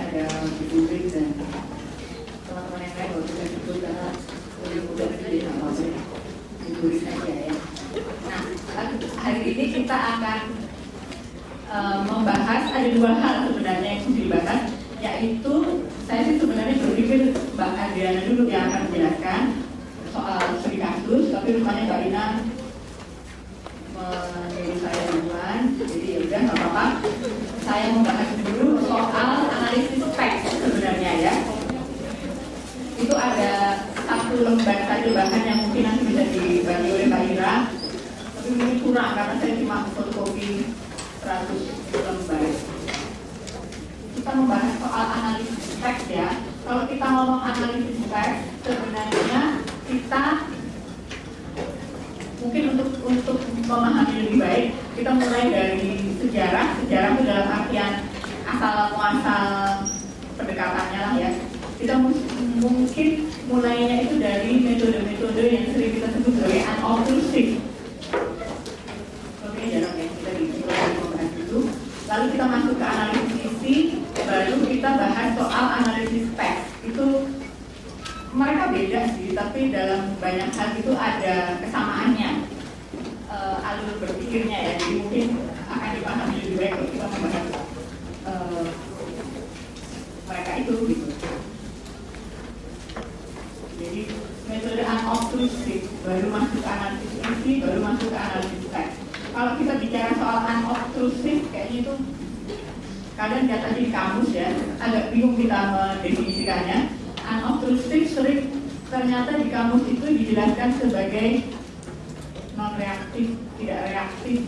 ada publik dan teman-teman yang lain waktu saya sebut karena udah jadi apa publik saja ya. Nah, hari ini kita akan membahas ada dua hal sebenarnya yang mesti dibahas, yaitu saya sih sebenarnya berpikir Mbak Adriana dulu yang akan menjelaskan soal studi kasus, tapi rupanya Mbak Rina menyuruh saya duluan, jadi ya udah nggak apa-apa. Saya membahas dulu soal analisis teks sebenarnya ya. Itu ada satu lembar saja bahkan yang mungkin nanti bisa dibagi oleh Mbak Ira, tapi ini kurang karena saya cuma fotokopi 100 lembar. Kita membahas soal analisis teks ya. Kalau kita ngomong analisis teks, sebenarnya kita mungkin untuk memahami lebih baik, kita mulai dari sejarah. Sejarah itu dalam artian asal muasal pendekatannya lah ya. Kita mungkin mulainya itu dari metode-metode yang sering kita sebut sebagai unobtrusive. Oke, jarang ya kita membahas itu. Lalu kita masuk ke analisis isi, baru kita bahas soal analisis teks. Itu mereka beda sih, tapi dalam banyak hal itu ada kesamaannya alur berpikirnya ya. Jadi mungkin akan dipahami lebih baik kalau kita membahas mereka itu gitu. Jadi metode unobtrusive baru masuk ke analisis isi, baru masuk ke analisis teks. Kalau kita bicara soal unobtrusive kayaknya itu kadang lihat aja di kamus ya, agak bingung kita mendefinisikannya. Unobtrusive sering ternyata di kamus itu dijelaskan sebagai non-reaktif, tidak reaktif,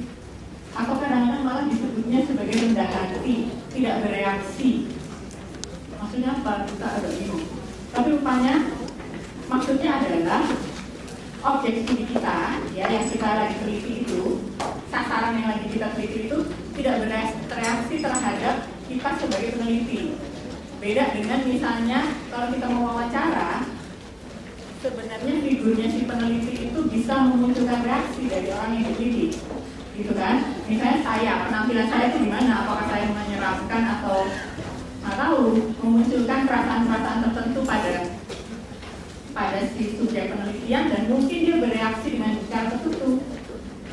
atau kadang-kadang malah disebutnya sebagai rendah hati, tidak bereaksi. Maksudnya apa? Kita agak bingung. Tapi rupanya maksudnya adalah objek studi kita, ya yang kita lagi teliti itu, sasaran yang lagi kita teliti itu tidak bereaksi terhadap kita sebagai peneliti. Beda dengan misalnya kalau kita mau wawancara, sebenarnya figurnya si peneliti itu bisa memunculkan reaksi dari orang yang diteliti, gitu kan? Misalnya saya, penampilan saya itu gimana? Apakah saya menyeramkan atau memunculkan perasaan-perasaan tertentu pada si subjek penelitian, dan mungkin dia bereaksi dengan cara tertentu.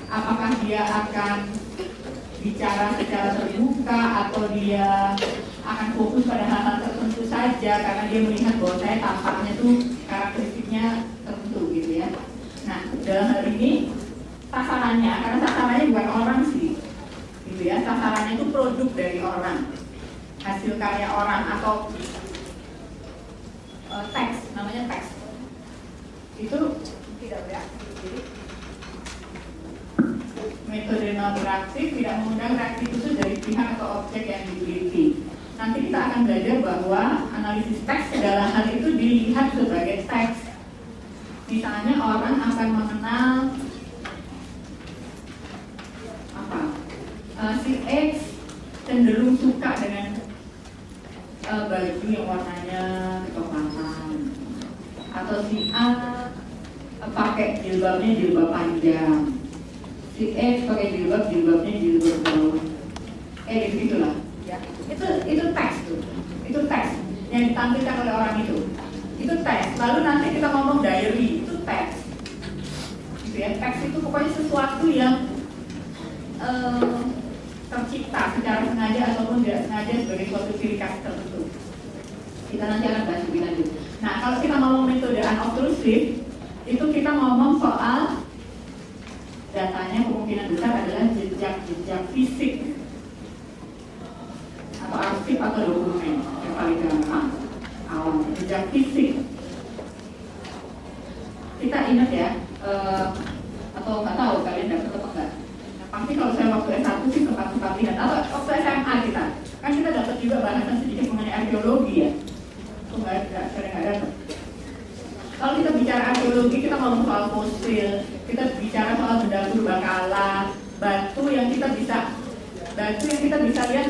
Apakah dia akan bicara secara terbuka atau dia akan fokus pada hal-hal tertentu saja karena dia melihat bahwa saya tampaknya tuh karakteristiknya tertentu gitu ya. Nah, dalam hal ini sasarannya, karena sasarannya bukan orang sih gitu ya, sasarannya itu produk dari orang, hasil karya orang atau teks, namanya teks itu tidak bereaksi. Jadi metode non-reaktif tidak mengundang reaksi khusus dari pihak atau objek yang diteliti. Nanti kita akan belajar bahwa analisis teks segala hal itu dilihat sebagai teks. Misalnya orang akan mengenal si X cenderung suka dengan baju yang warnanya kecoklatan, atau si A pakai jilbabnya jilbab panjang, si X pakai jilbabnya jilbab gaun, gitulah ya. Itu teks tuh, itu teks yang ditampilkan oleh orang itu teks. Lalu nanti kita ngomong diary, itu teks gitu ya. Teks itu pokoknya sesuatu yang tercipta secara sengaja ataupun tidak sengaja sebagai suatu ciri khas tertentu. Kita nanti akan bahas lebih lanjut. Nah, kalau kita ngomong metode unobtrusive, itu kita ngomong soal datanya kemungkinan besar adalah jejak fisik atau arsip atau dokumen yang paling gampang. Jejak fisik. Kita ingat ya, atau nggak tahu kalian dapat apa enggak? Nah, pasti kalau saya waktu S1 sih sempat lihat, atau waktu SMA kita, kan kita dapat juga bahasan sedikit mengenai arkeologi ya. Itu sering nggak dapat. Kalau kita bicara arkeologi, kita ngomong soal fosil, kita bicara soal benda purbakala, batu yang kita bisa lihat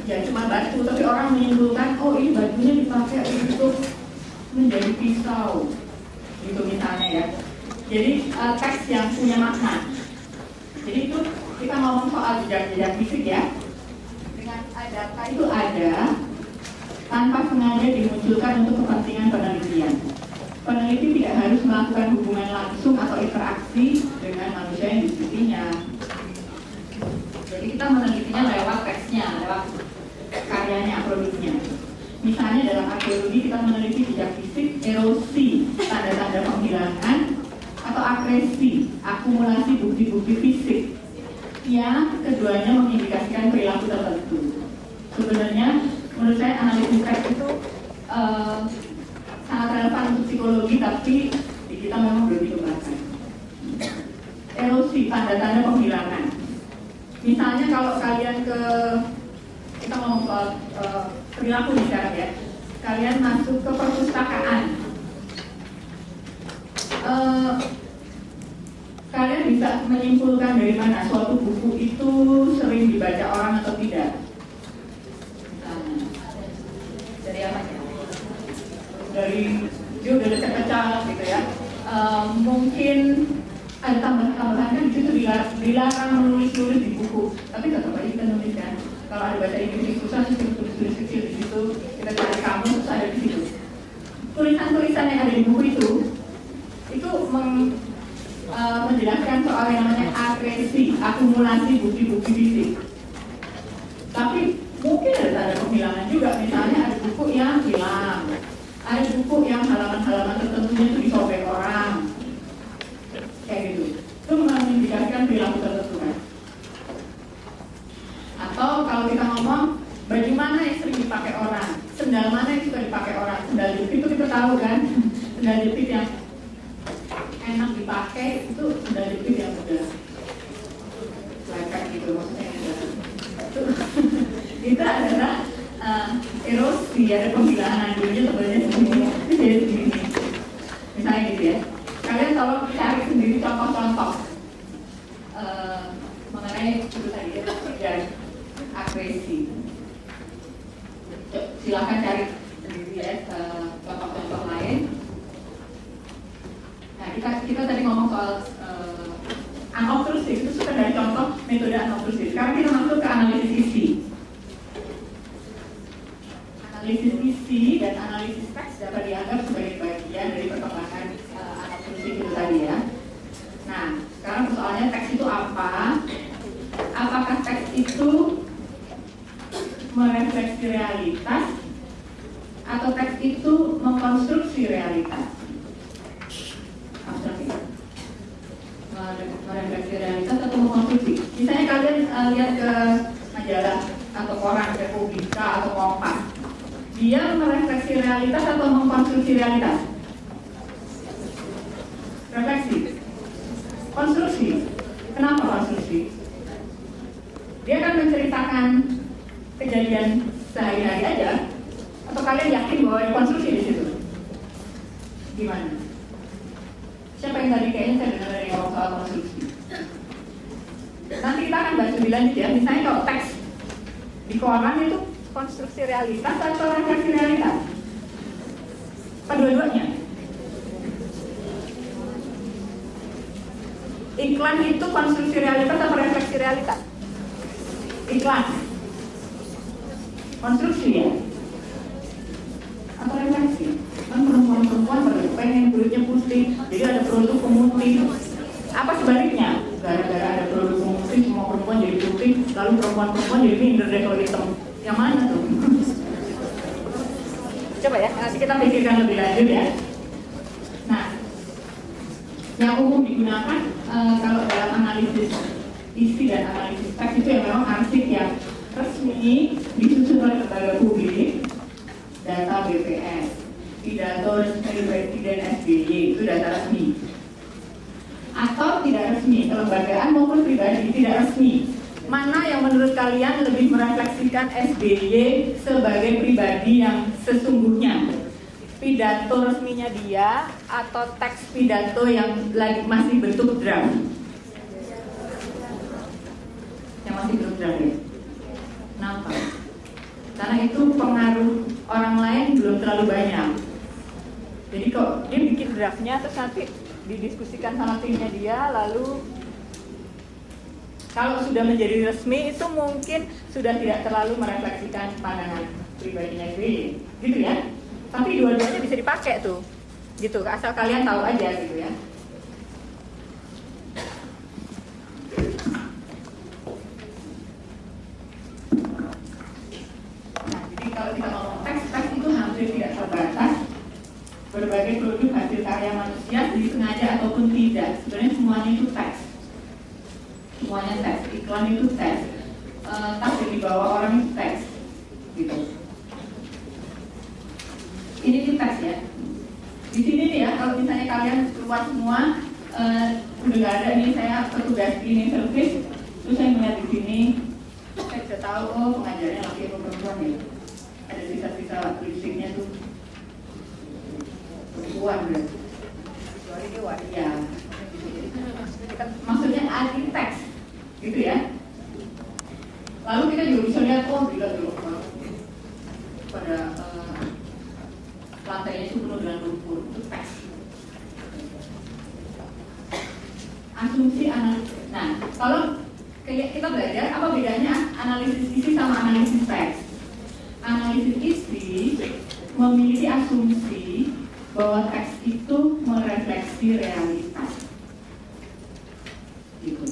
ya cuma batu, tapi orang menyimpulkan oh ini batunya dipakai untuk menjadi pisau, gitu misalnya ya. Jadi teks yang punya makna. Jadi itu kita ngomong soal jejak fisik ya. Dengan data itu ada tanpa sengaja dimunculkan untuk kepentingan penelitian. Peneliti tidak harus melakukan hubungan langsung atau interaksi dengan manusia yang diskusinya. Jadi kita menelitinya lewat teksnya, lewat karyanya, produknya. Misalnya dalam arkeologi kita meneliti jejak fisik, erosi, tanda-tanda penghilangan, atau akresi, akumulasi bukti-bukti fisik yang keduanya mengindikasikan perilaku tertentu. Sebenarnya menurut saya analisis teks itu sangat relevan untuk psikologi, tapi di kita memang belum dikembangkan. Erosi, tanda-tanda penghilangan. Misalnya kalau kalian kita ngomong soal perilaku sekarang ya, kalian masuk ke perpustakaan, kalian bisa menyimpulkan dari mana suatu buku itu sering dibaca orang atau tidak. Dari apa ya? Dari dia udah lecek-lecek gitu ya. Mungkin ada tambahan kan di situ dilarang menulis-nulis di buku, tapi tetap aja kita nulis kan. Kalau ada bahasa Inggris susah, tulis-tulis kecil di situ, kita cari kamus ada di situ. Tulisan-tulisan yang ada di buku itu menjelaskan soal yang namanya akresi, akumulasi bukti-bukti fisik. Tapi mungkin ada tanda penghilangan juga, misalnya ada buku yang hilang, ada buku yang halaman-halaman tertentunya itu disobek orang, kayak gitu. Itu mengindikasikan perilaku tertentu kan. Atau kalau kita ngomong baju mana yang sering dipakai orang, sendal mana yang suka dipakai orang, sendal jepit itu kita tahu kan, sendal jepit yang enak dipakai itu sendal jepit yang udah lecek gitu, maksudnya itu adalah erosi, ada penghilangan dulunya sebenarnya segini, itu jadi segini. Misalnya gitu ya. Kalian tolong cari sendiri contoh-contoh mengenai itu tadi ya, dan akresi. Silakan cari sendiri ya contoh-contoh lain. Nah, kita tadi ngomong soal unobtrusif, itu sudah dari contoh metode unobtrusif. Sekarang kita masuk ke analisis isi. Analisis isi dan analisis teks dapat dianggap sebagai bagian dari perkembangan unobtrusif itu tadi ya. Nah, sekarang persoalannya teks itu apa? Apakah teks itu merefleksi realitas atau teks itu mengkonstruksi realitas? Merefleksi realitas atau mengkonstruksi. Misalnya kalian lihat ke majalah atau koran Republika atau Kompas, dia merefleksi realitas atau mengkonstruksi realitas? Refleksi, konstruksi. Kenapa konstruksi? Dia akan menceritakan kejadian sehari-hari aja, atau kalian yakin bahwa ada konstruksi di situ? Gimana? Siapa yang tadi kayaknya saya dengar dari awal soal konstruksi? Nanti kita akan bahas lebih lanjut ya. Misalnya kalau teks di koran itu konstruksi realitas atau refleksi realitas? Kedua-duanya. Iklan itu konstruksi realitas atau refleksi realitas? Iklan konstruksi ya? Atau refleksi? Kan perempuan-perempuan pengen kulitnya putih, jadi ada produk pemutih. Apa sebaliknya? Gara-gara ada produk pemutih, semua perempuan jadi putih, lalu perempuan-perempuan jadi minder deh kalau hitam. Yang mana tuh? Coba ya, nanti kita pikirkan lebih lanjut ya. Nah, yang umum digunakan kalau dalam analisis isi dan analisis teks itu yang memang arsip yang resmi disusun oleh lembaga publik, data BPS, pidato resmi Presiden SBY itu data resmi, atau tidak resmi, kelembagaan maupun pribadi tidak resmi. Mana yang menurut kalian lebih merefleksikan SBY sebagai pribadi yang sesungguhnya? Pidato resminya dia atau teks pidato yang lagi masih bentuk draft? Yang masih bentuk draft ya? Kenapa? Karena itu pengaruh orang lain belum terlalu banyak. Jadi kok dia bikin draftnya terus nanti didiskusikan sama timnya dia, lalu Kalau sudah menjadi resmi itu mungkin sudah tidak terlalu merefleksikan pandangan pribadinya SBY, gitu ya. Tapi dua-duanya bisa dipakai tuh, gitu. Asal kalian tahu aja gitu ya. Nah, jadi kalau kita ngomong teks itu hampir tidak terbatas. Berbagai produk hasil karya manusia, disengaja ataupun tidak, sebenarnya semuanya itu teks. Semuanya teks, iklan itu teks, tas yang dibawa orang itu teks, gitu. Ini tuh teks ya. Di sini nih ya, kalau misalnya kalian keluar semua, udah nggak ada nih saya petugas cleaning service, terus saya melihat di sini, saya bisa tahu oh pengajarnya laki atau perempuan ya. Ada sisa-sisa lipstiknya tuh perempuan berarti. Kecuali dia waria. Maksudnya anti teks, gitu ya. Lalu kita juga bisa lihat oh gila dulu pada lantainya itu penuh dengan lumpur, itu teks. Asumsi analisis. Nah, kalau kita belajar apa bedanya analisis isi sama analisis teks? Analisis isi memiliki asumsi bahwa teks itu merefleksi realitas. Gitu.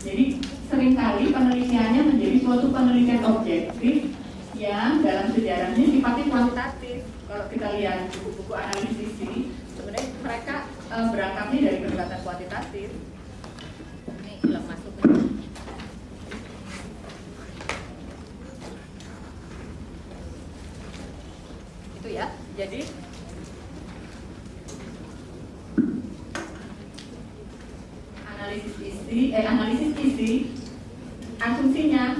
Jadi seringkali penelitiannya menjadi suatu penelitian objektif yang dalam sejarahnya sifatnya kuantitatif. Kalau kita lihat buku-buku analisis ini, sebenarnya mereka berangkatnya dari pendekatan kuantitatif. Ini hilang masuk. Itu ya. Jadi analisis isi asumsinya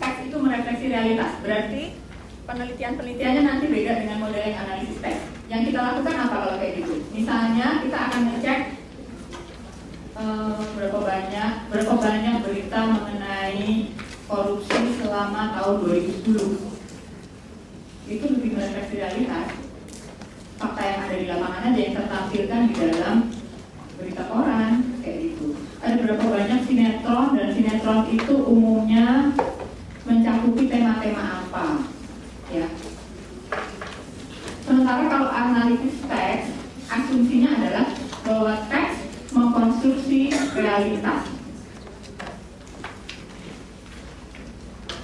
teks itu merefleksi realitas. Berarti penelitiannya nanti beda dengan model yang analisis teks. Yang kita lakukan apa kalau kayak gitu? Misalnya kita akan ngecek berapa banyak berita mengenai korupsi selama tahun 2010. Itu lebih merefleksi realitas. Fakta yang ada di lapangan aja yang tertampilkan di dalam berita koran kayak gitu. Ada berapa banyak sinetron, dan sinetron itu umumnya mencakupi tema-tema apa, ya. Sementara kalau analisis teks, asumsinya adalah bahwa teks mengkonstruksi realitas.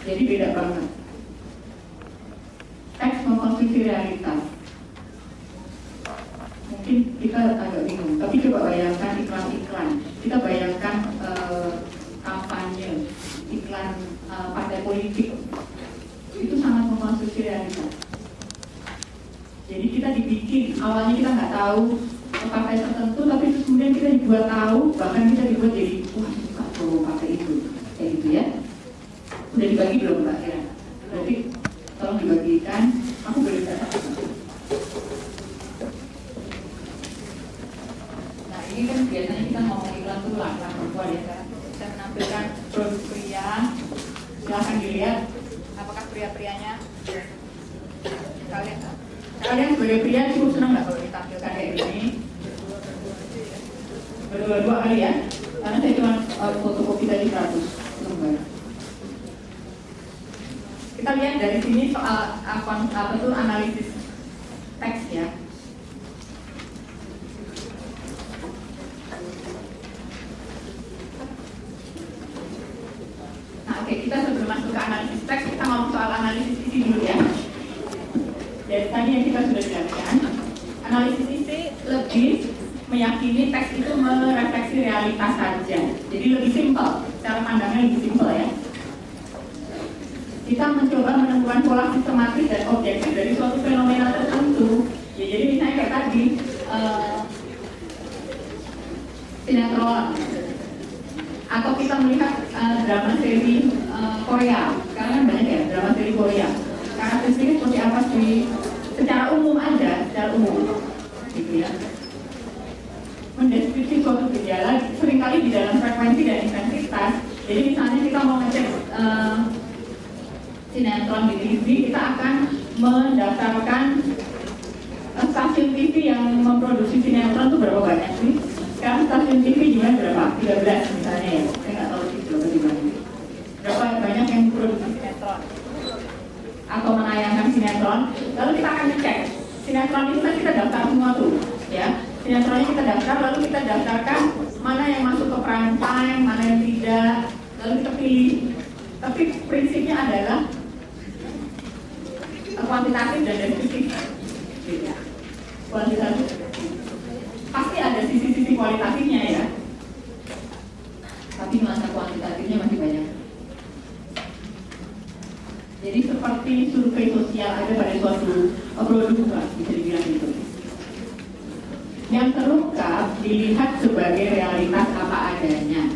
Jadi beda banget. Teks mengkonstruksi realitas. Mungkin kita agak bingung, tapi coba bayangkan iklan-iklan. Kita bayangkan kampanye, iklan partai politik. Itu sangat mengkonstruksi realitas. Jadi kita dibikin, awalnya kita nggak tahu partai tertentu, tapi terus kemudian kita dibuat tahu, bahkan kita dibuat jadi, wah suka tuh partai itu, kayak gitu ya. Udah dibagi belum Mbak Kira? Berarti tolong dibagikan, aku boleh satu. Nah ini kan biasanya kita ngomong iklan tuh lah, perempuan ya kan. Saya menampilkan produk pria, silahkan dilihat apakah pria-prianya kalian sebagai pria cukup senang nggak kalau ditampilkan kayak gini? Berdua-dua kali ya, karena saya cuma fotokopi tadi 100 lembar. Kita lihat dari sini soal apa tuh analisis teks ya. Nah oke, kita sebelum masuk ke analisis teks, kita ngomong soal analisis isi dulu ya. Dari tadi yang kita sudah jelaskan, analisis isi lebih meyakini teks itu merefleksi realitas saja. Jadi lebih simpel, cara pandangnya lebih simpel ya. Kita mencoba menemukan pola sistematis dan objektif dari suatu fenomena tertentu. Ya, jadi misalnya kayak tadi sinetron, atau kita melihat drama seri Korea. Sekarang kan banyak ya drama seri Korea. Karakteristiknya seperti apa sih? Secara umum aja, secara umum, gitu ya. Mendeskripsi suatu gejala seringkali di dalam frekuensi dan intensitas. Jadi misalnya kita mau ngecek sinetron di TV, kita akan mendaftarkan stasiun TV yang memproduksi sinetron itu berapa banyak sih? Sekarang stasiun TV di 13 misalnya ya, saya nggak tahu sih berapa dibanding. Berapa banyak yang produksi sinetron atau menayangkan sinetron, lalu kita akan ngecek sinetron itu kan kita daftar semua tuh, ya. Sinetronnya kita daftar, lalu kita daftarkan mana yang masuk ke prime time, mana yang tidak, lalu kita pilih. Tapi prinsipnya adalah kuantitatif dan deskriptif. Kuantitatif pasti ada sisi-sisi kualitatifnya ya, tapi nuansa kuantitatifnya masih banyak. Jadi seperti survei sosial ada pada suatu produk lah, bisa dibilang gitu. Yang terungkap dilihat sebagai realitas apa adanya.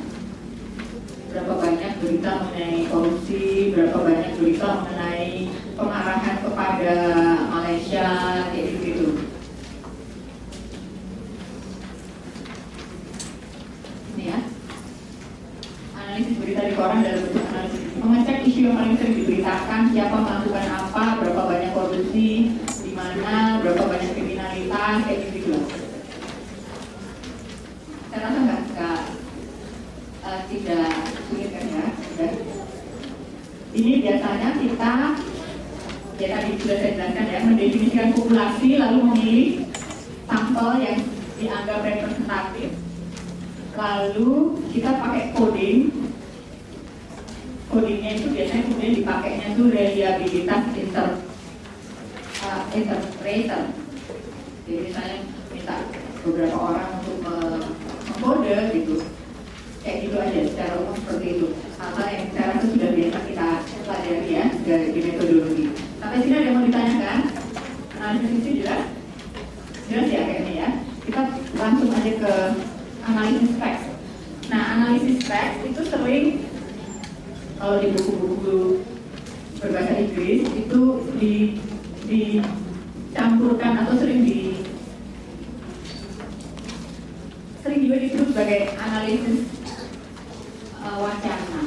Berapa banyak berita mengenai korupsi, berapa banyak berita mengenai pengarahan kepada Malaysia, kayak gitu. Ini ya, analisis berita di koran dalam bentuk analisis. Mengecek isu yang paling sering diberitakan, siapa melakukan apa, berapa banyak korupsi, di mana, berapa banyak kriminalitas, kayak gitu lah. Saya rasa tidak sulit kan ya. Ini biasanya kita, ya tadi sudah saya jelaskan ya, mendefinisikan populasi lalu memilih sampel yang dianggap representatif. Lalu kita pakai coding. Codingnya itu biasanya kemudian dipakainya itu reliabilitas interpreter. Jadi misalnya minta beberapa orang untuk mengkode gitu. Kayak gitu aja secara umum seperti itu. Apa yang saya rasa sudah biasa kita pelajari ya di metodologi. Sampai sini ada yang mau ditanyakan? Analisis itu jelas? Jelas ya kayaknya ya. Kita langsung aja ke analisis facts. Nah, analisis facts itu sering kalau di buku-buku berbahasa Inggris itu dicampurkan atau sering juga disebut sebagai analisis wacana,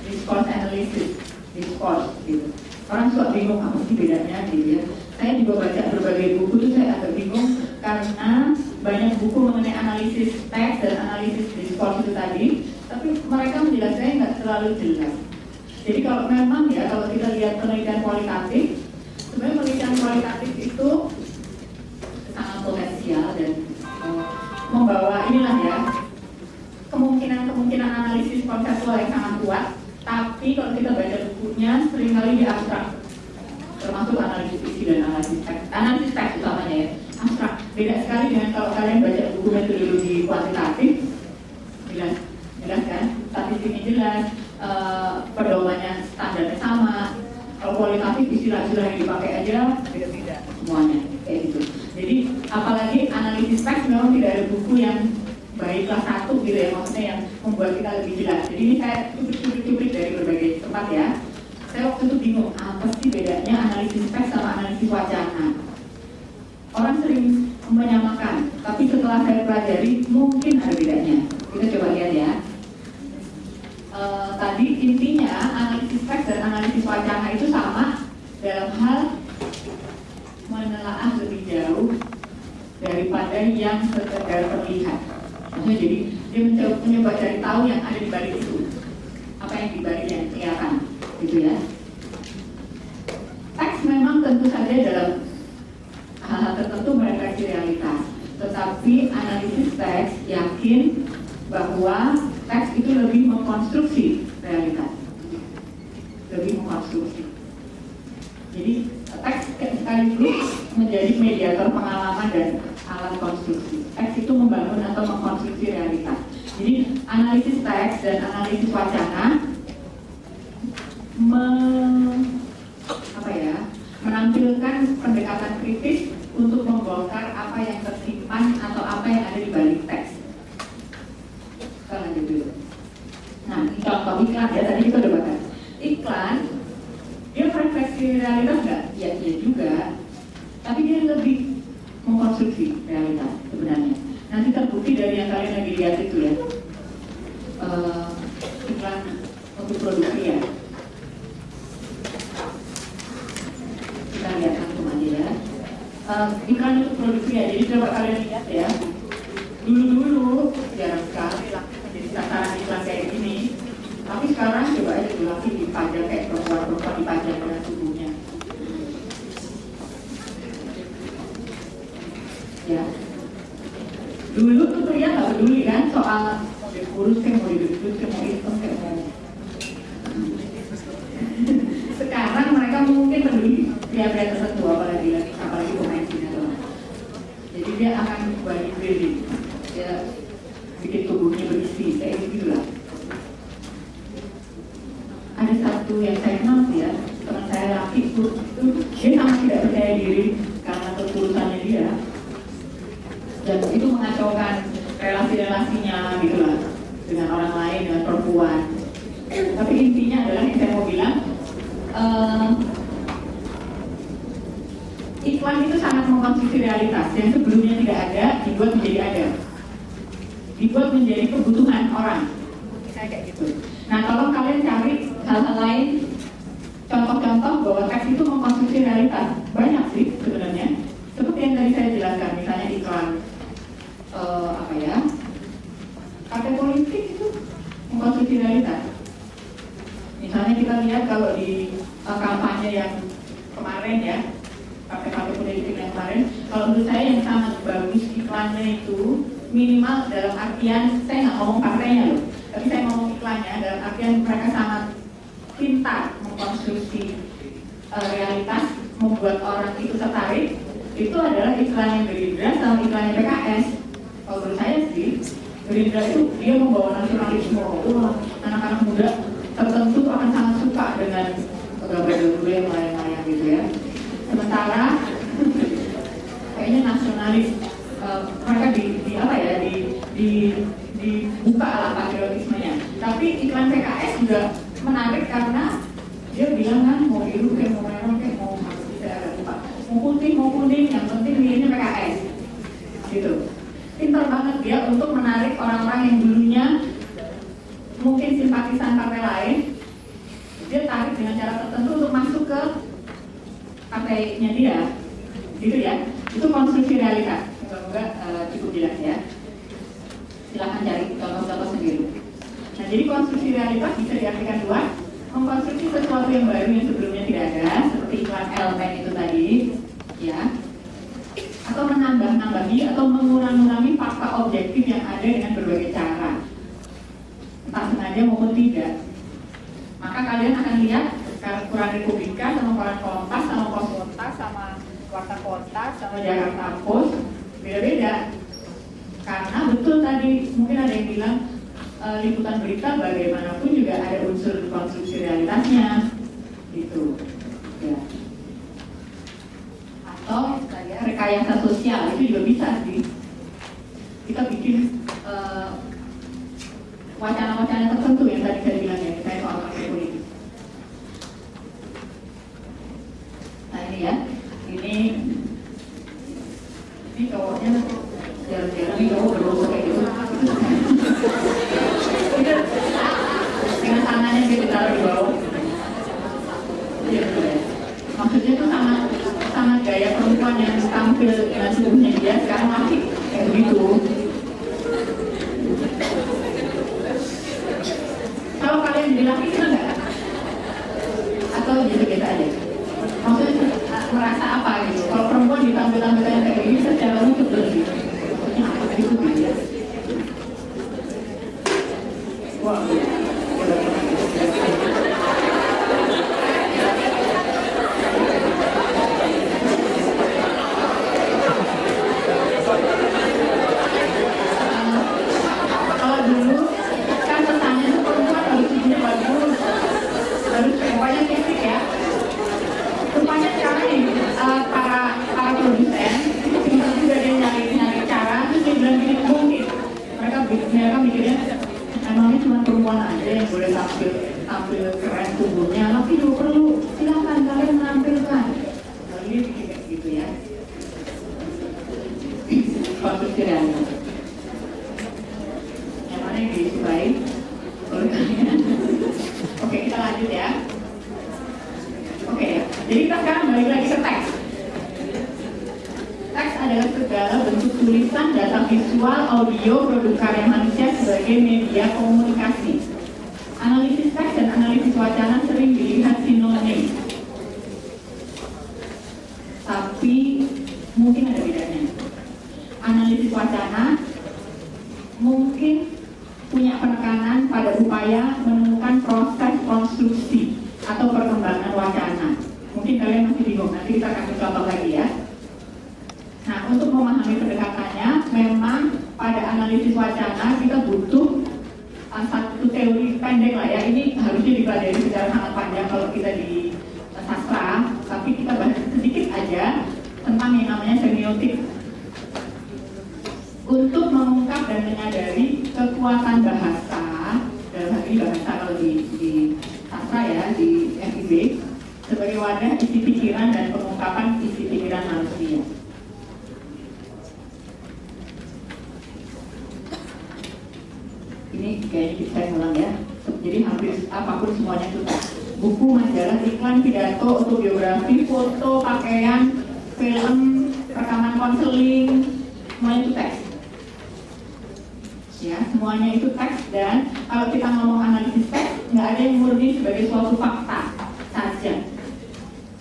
discourse analysis, discourse gitu. Orang suka bingung apa sih bedanya gitu ya. Saya juga baca berbagai buku itu saya agak bingung karena banyak buku mengenai analisis teks dan analisis discourse itu tadi, tapi mereka menjelaskannya nggak terlalu jelas. Jadi kalau memang ya kalau kita lihat penelitian kualitatif, sebenarnya penelitian kualitatif itu sangat potensial dan membawa inilah ya kemungkinan analisis konseptual yang sangat kuat. Tapi kalau kita baca bukunya seringkali di abstrak, termasuk analisis isi dan analisis teks utamanya ya, abstrak. Beda sekali dengan kalau kalian baca buku metodologi kuantitatif, jelas kan, statistiknya jelas, pedomannya standarnya sama. Kalau kualitatif istilah-istilah yang dipakai aja beda-beda semuanya kayak gitu. Jadi apalagi analisis teks memang tidak ada buku yang baiklah satu gitu ya, maksudnya yang membuat kita lebih jelas. Jadi ini saya cuplik dari berbagai tempat ya. Saya waktu itu bingung apa sih bedanya analisis teks sama analisis wacana. Orang sering menyamakan, tapi setelah saya pelajari mungkin ada bedanya. Kita coba lihat ya. Tadi intinya analisis teks dan analisis wacana itu sama dalam hal menelaah lebih jauh daripada yang sekedar terlihat. Maksudnya jadi dia mencoba cari tahu yang ada di balik itu, apa yang di balik yang kelihatan, gitu ya. Teks memang tentu saja dalam hal-hal tertentu merefleksi realitas, tetapi analisis teks yakin bahwa teks itu lebih mengkonstruksi realitas, lebih mengkonstruksi. Jadi teks sekaligus menjadi mediator pengalaman dan alat konstruksi. Teks itu membangun atau mengkonstruksi realitas. Jadi analisis teks dan analisis wacana menampilkan pendekatan kritis untuk membongkar apa yang tersimpan atau apa yang ada di balik teks. Kita lanjut dulu. Nah, ini contoh iklan ya, tadi kita udah bahas. Iklan, dia refleksi realitas nggak? Ya, iya juga. Tapi dia lebih mengkonstruksi realitas sebenarnya. Nanti terbukti dari yang kalian lagi lihat itu ya. Iklan untuk produksi ya. Kita lihat langsung aja ya. Iklan untuk produksi ya. Jadi coba kalian lihat ya. Dulu jarang sekali langsung menjadi sasaran iklan kayak gini. Tapi sekarang coba aja laki dipajang kayak perempuan dipajang dengan tubuhnya. Ya. Dulu tuh pria nggak peduli kan soal mau dikurus kayak mau digendut kayak mau hitam kayak mau. Sekarang mereka mungkin peduli pria-pria tertentu, apalagi pemain sinetron. Jadi dia akan body building, dia bikin tubuhnya berisi kayak gitu lah. Ada satu yang saya kenal sih ya, teman saya laki itu dia sangat tidak percaya diri karena kekurusannya dia, dan itu mengacaukan relasi-relasinya gitu lah dengan orang lain, dengan perempuan. Tapi intinya adalah yang saya mau bilang, iklan itu sangat mengkonsumsi realitas yang sebelumnya tidak ada, dibuat menjadi ada, dibuat menjadi kebutuhan orang. Kayak gitu. Nah, tolong kalian cari hal-hal lain, contoh-contoh bahwa teks itu mengkonsumsi realitas. Banyak sih sebenarnya. Seperti yang tadi saya jelaskan, misalnya iklan partai politik itu mengkonsumsi realitas. Misalnya kita lihat kalau di kampanye yang kemarin ya, partai-partai politik yang kemarin, kalau menurut saya yang sangat bagus iklannya itu minimal dalam artian, saya nggak ngomong partainya loh, tapi saya ngomong iklannya dalam artian mereka sangat pintar mengkonstruksi realitas, membuat orang itu tertarik. Itu adalah iklan yang Gerindra sama iklan yang PKS. Kalau menurut saya sih, Gerindra itu dia membawa nasionalisme. Anak-anak muda tertentu akan sangat suka dengan gambar-gambar yang layang-layang gitu ya. Sementara kayaknya nasionalis mereka dibuka lah patriotismenya. Tapi iklan PKS juga menarik karena dia bilang kan mau biru kayak mau merah kayak mau putih mau kuning, yang penting milihnya PKS gitu. Pintar banget dia untuk menarik orang-orang yang dulunya mungkin simpatisan partai lain, dia tarik dengan cara tertentu untuk masuk ke partainya dia gitu ya. Itu konstruksi realitas. Semoga cukup jelas ya. Silahkan cari contoh-contoh sendiri. Nah, jadi konstruksi realitas bisa diartikan dua: mengkonstruksi sesuatu yang baru yang sebelumnya tidak ada, seperti iklan Elmen itu tadi, ya, atau menambah-nambahi atau mengurangi fakta objektif yang ada dengan berbagai cara, entah sengaja maupun tidak. Maka kalian akan lihat Koran Republika sama Koran Kompas sama Pos Kota sama Warta Kota sama Jakarta Post beda-beda. Karena betul tadi mungkin ada yang bilang liputan berita bagaimanapun juga ada unsur konstruksi realitasnya gitu ya. Atau rekayasa sosial itu juga bisa sih. Kita bikin wacana-wacana tertentu yang tadi saya bilang ya, misalnya soal partai politik. Nah ini ya, ini cowoknya jarang-jarang ini cowok berlosok kayak gitu. Dengan tangannya gitu taruh di bawah. Ya, maksudnya tuh sangat gaya perempuan yang tampil dengan tubuhnya dia sekarang masih kayak begitu. Kalau kalian jadi laki itu enggak? Atau biasa-biasa aja? Maksudnya merasa apa gitu? Kalau perempuan ditampil-tampilkan kayak gini secara umum itu lebih. Maksudnya apa gitu ya? Wah, kalau dulu kan pesannya itu perempuan harus tubuhnya bagus, harus pokoknya fisik ya. Rupanya sekarang nih para produsen bisa juga dia nyari cara, terus dia bilang gini, mungkin mereka mikirnya emangnya cuma perempuan aja yang boleh tampil keren tubuhnya, tapi juga perlu silakan kalian menampilkan. Lalu dia bikin kayak gitu ya. Konstruksi realitas. Yang mana yang disukai oleh kalian? Oke, kita lanjut ya. Oke, jadi kita sekarang balik lagi ke teks. teks adalah segala bentuk tulisan, data visual, audio, produk karya manusia sebagai media komunikasi. Analisis teks dan analisis wacana sering dilihat sinonim, tapi mungkin ada bedanya. Analisis wacana mungkin punya penekanan pada upaya menemukan proses konstruksi atau perkembangan wacana. Mungkin kalian masih bingung, nanti kita kasih contoh lagi ya. Nah, untuk memahami pendekatannya, memang pada analisis wacana kita butuh satu teori pendek lah ya. Ini harusnya dipelajari secara sangat panjang kalau kita di sastra, tapi kita bahas sedikit aja tentang yang namanya semiotik. Untuk mengungkap dan menyadari kekuatan bahasa, dalam hal ini bahasa kalau di sastra ya, di FIB, sebagai wadah isi pikiran dan pengungkapan isi pikiran manusia. Ini kayaknya saya ulang ya. Jadi hampir apapun semuanya itu buku, majalah, iklan, pidato, autobiografi, foto, pakaian, film, rekaman konseling, semuanya itu teks. Ya, semuanya itu teks, dan kalau kita ngomong analisis teks, nggak ada yang murni sebagai suatu fakta saja.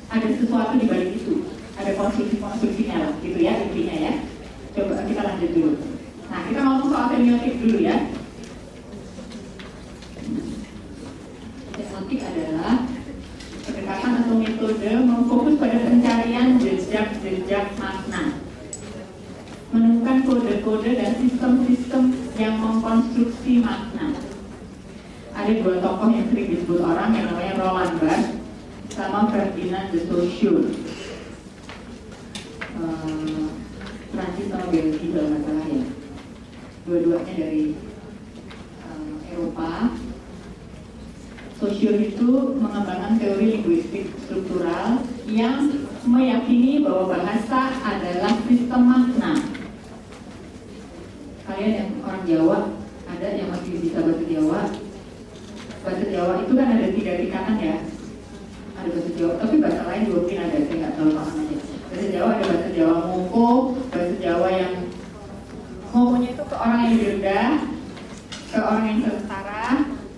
Ada sesuatu di balik itu, ada konstruksinya lah, gitu ya intinya ya. Coba kita lanjut dulu. Nah, kita ngomong soal semiotik dulu ya. Semiotik adalah pendekatan atau metode memfokus pada pencarian jejak-jejak makna, menemukan kode-kode dan sistem-sistem yang mengkonstruksi makna. Ada dua tokoh yang sering disebut orang, yang namanya Roland Barthes sama Ferdinand de Saussure. Prancis sama Belgia kalau nggak salah ya. Dua-duanya dari Eropa. Saussure itu mengembangkan teori linguistik struktural yang meyakini bahwa bahasa adalah sistem makna. Kalian yang orang Jawa, ada yang masih bisa bahasa Jawa. Bahasa Jawa itu kan ada 3 tingkatan ya. Ada bahasa Jawa, tapi bahasa lain juga mungkin ada, saya nggak tahu paham aja. Bahasa Jawa ada bahasa Jawa Moko, bahasa Jawa yang ngomongnya itu ke orang yang rendah, ke orang yang setara,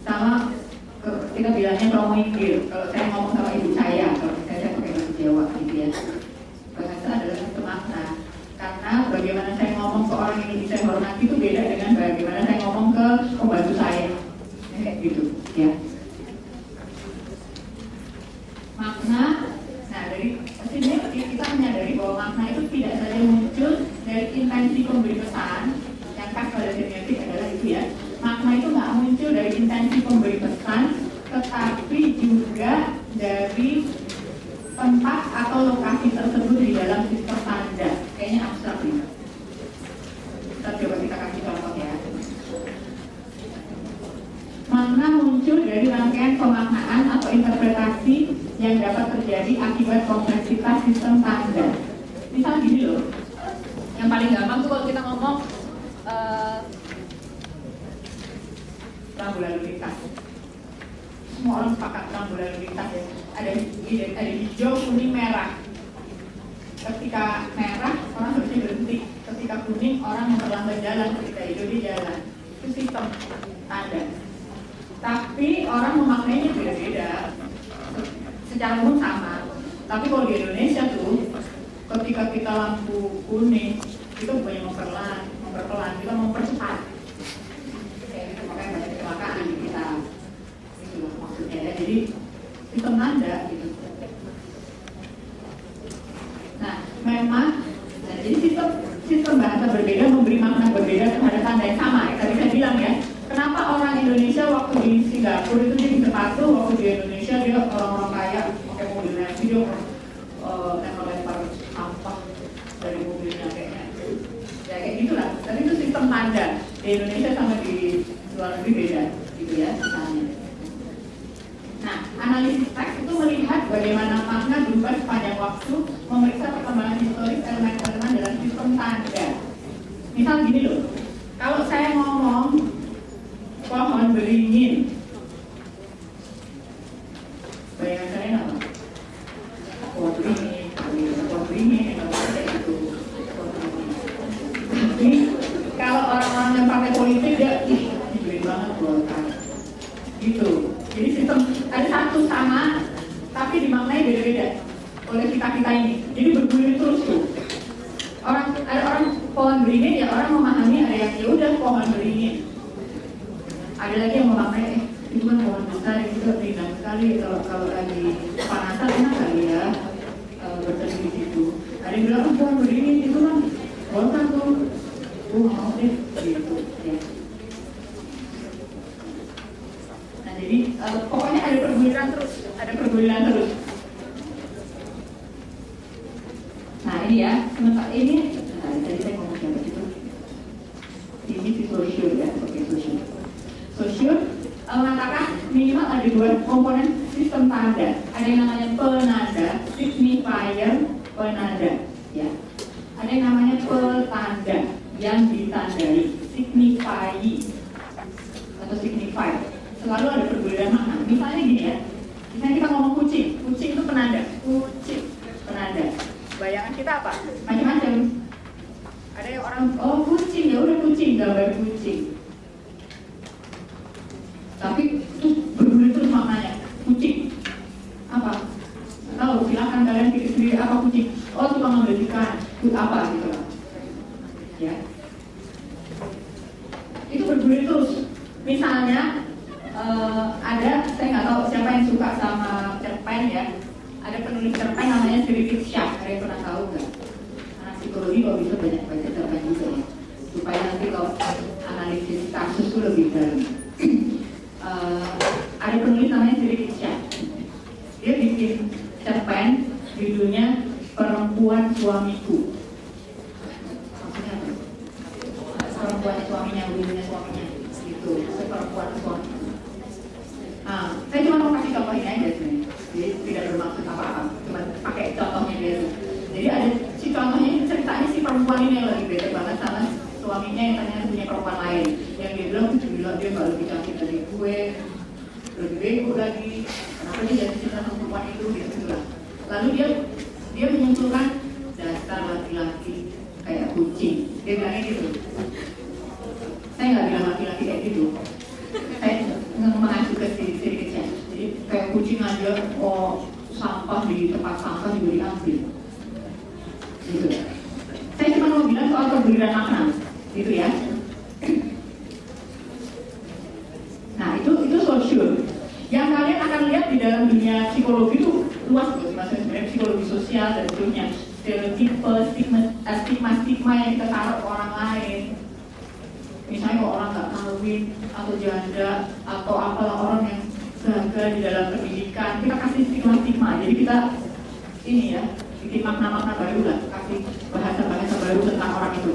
sama kita bilangnya kalau mikir. Kalau saya ngomong sama ibu saya, kalau saya pakai bahasa Jawa gitu ya. Bahasa adalah satu makna. Karena bagaimana saya ngomong ke orang yang ingin saya hormati itu beda dengan bagaimana saya ngomong ke pembantu saya. Kayak gitu ya. Makna, nah dari sini kita menyadari bahwa makna itu tidak saja muncul dari intensi pemberi pesan. Yang khas pada semiotik adalah itu ya. Makna itu nggak muncul dari intensi pemberi pesan, tetapi juga dari tempat atau lokasi tersebut di dalam sistem tanda. Kayaknya abstrak ini. Coba kita kasih contoh ya. Makna muncul dari rangkaian pemaknaan atau interpretasi yang dapat terjadi akibat kompleksitas sistem tanda. Misal gini loh, yang paling gampang tuh kalau kita ngomong rambu lalu lintas. Semua orang sepakat rambu lalu lintas ya. Ada hijau, kuning, merah. Ketika merah, orang harusnya berhenti. Ketika kuning, orang memperlambat jalan. Ketika hijau, dia jalan. Itu sistem tanda. Tapi orang memaknainya beda-beda. Secara umum sama. Tapi kalau di Indonesia tuh, ketika kita lampu kuning, kita bukannya memperpelan, kita mempercepat. Kayak gitu, makanya banyak kecelakaan di kita. Itu maksudnya ya. Jadi sistem tanda gitu. Nah, memang, jadi sistem bahasa berbeda memberi makna berbeda terhadap tanda yang sama. Tadi saya bilang ya, kenapa orang Indonesia waktu di Singapura itu dia bisa sepatu, waktu di Indonesia dia orang-orang kaya pakai mobil Mercy, dia lempar sampah dari mobilnya kayaknya. Ya kayak gitulah. Tapi itu sistem tanda di Indonesia sama di luar negeri beda, gitu ya misalnya. Nah, analisis teks itu melihat bagaimana makna berubah sepanjang waktu, memeriksa perkembangan historis elemen-elemen dalam sistem tanda. Misal gini loh, kalau saya ngomong pohon beringin, bayangan kalian apa? Pohon beringin, kayak gitu. satu sama, tapi dimaknai beda-beda oleh kita ini. Jadi bergulir terus tuh. Ada orang pohon beringin, ya orang memahami ada yang ya udah pohon beringin. Ada lagi yang memaknai itu kan pohon besar, itu kan rindang sekali kalau lagi panasan enak kali ya berteduh di situ. Ada yang bilang pohon beringin itu kan bosan tuh, mau deh gitu ya. Nah jadi pokoknya ada perguliran terus. Nah ini ya, sementara ini tadi saya ngomong siapa itu? Ini si sosial ya, oke sosial. Sosial mengatakan minimal ada dua komponen sistem tanda. Ada yang namanya penanda, signifier penanda, ya. Ada yang namanya petanda yang ditandai, signify atau signify. Selalu ada perguliran makna. Misalnya gini ya, misalnya kita ngomong kucing itu penanda, penanda. Bayangan kita apa? Macam-macam. Ada yang orang, oh kucing, ya udah kucing, gambar kucing. Tapi itu bergulir terus maknanya. Kucing apa? Tahu? Silakan kalian pikir sendiri apa kucing. Oh tukang ngambil ikan, itu apa gitu lah. Ya. Itu bergulir terus. Misalnya ada, saya nggak tahu siapa yang suka sama cerpen ya. Ada penulis cerpen namanya Sri Syah. Ada yang pernah tahu nggak? Anak psikologi kalau bisa banyak baca cerpen juga ya. Supaya nanti kalau analisis kasus itu lebih dalam. Ada penulis namanya Sri Syah. Dia bikin cerpen judulnya Perempuan Suamiku. Maksudnya apa? Perempuan suaminya, bujunya suaminya. Gitu, seperempuan suami. Nah, saya cuma mau kasih contoh ini aja sebenarnya. Jadi tidak bermaksud apa-apa, cuma pakai contohnya dia. Jadi ada si contohnya ceritanya si perempuan ini yang lagi beda banget sama suaminya yang ternyata punya perempuan lain. Yang dia bilang dia nggak lebih cantik dari gue, lebih bego lagi. Kenapa dia jadi cinta sama perempuan itu gitu lah. Lalu dia menyimpulkan dasar laki-laki kayak kucing. Dia bilangnya gitu. Saya nggak bilang laki-laki kayak gitu. Saya mengacu ke sedikitnya. Jadi kayak kucing aja, oh sampah di tempat sampah juga diambil. Gitu. Saya cuma mau bilang soal perguliran makna, gitu ya. Nah itu sosial. Yang kalian akan lihat di dalam dunia psikologi itu luas, maksudnya sebenarnya psikologi sosial dan seterusnya. Stereotipe, stigma yang kita taruh ke orang lain. Misalnya kalau orang nggak kawin atau janda atau apalah orang yang gagal di dalam pendidikan, kita kasih stigma. Jadi kita ini ya bikin makna-makna baru lah, kasih bahasa-bahasa baru tentang orang itu.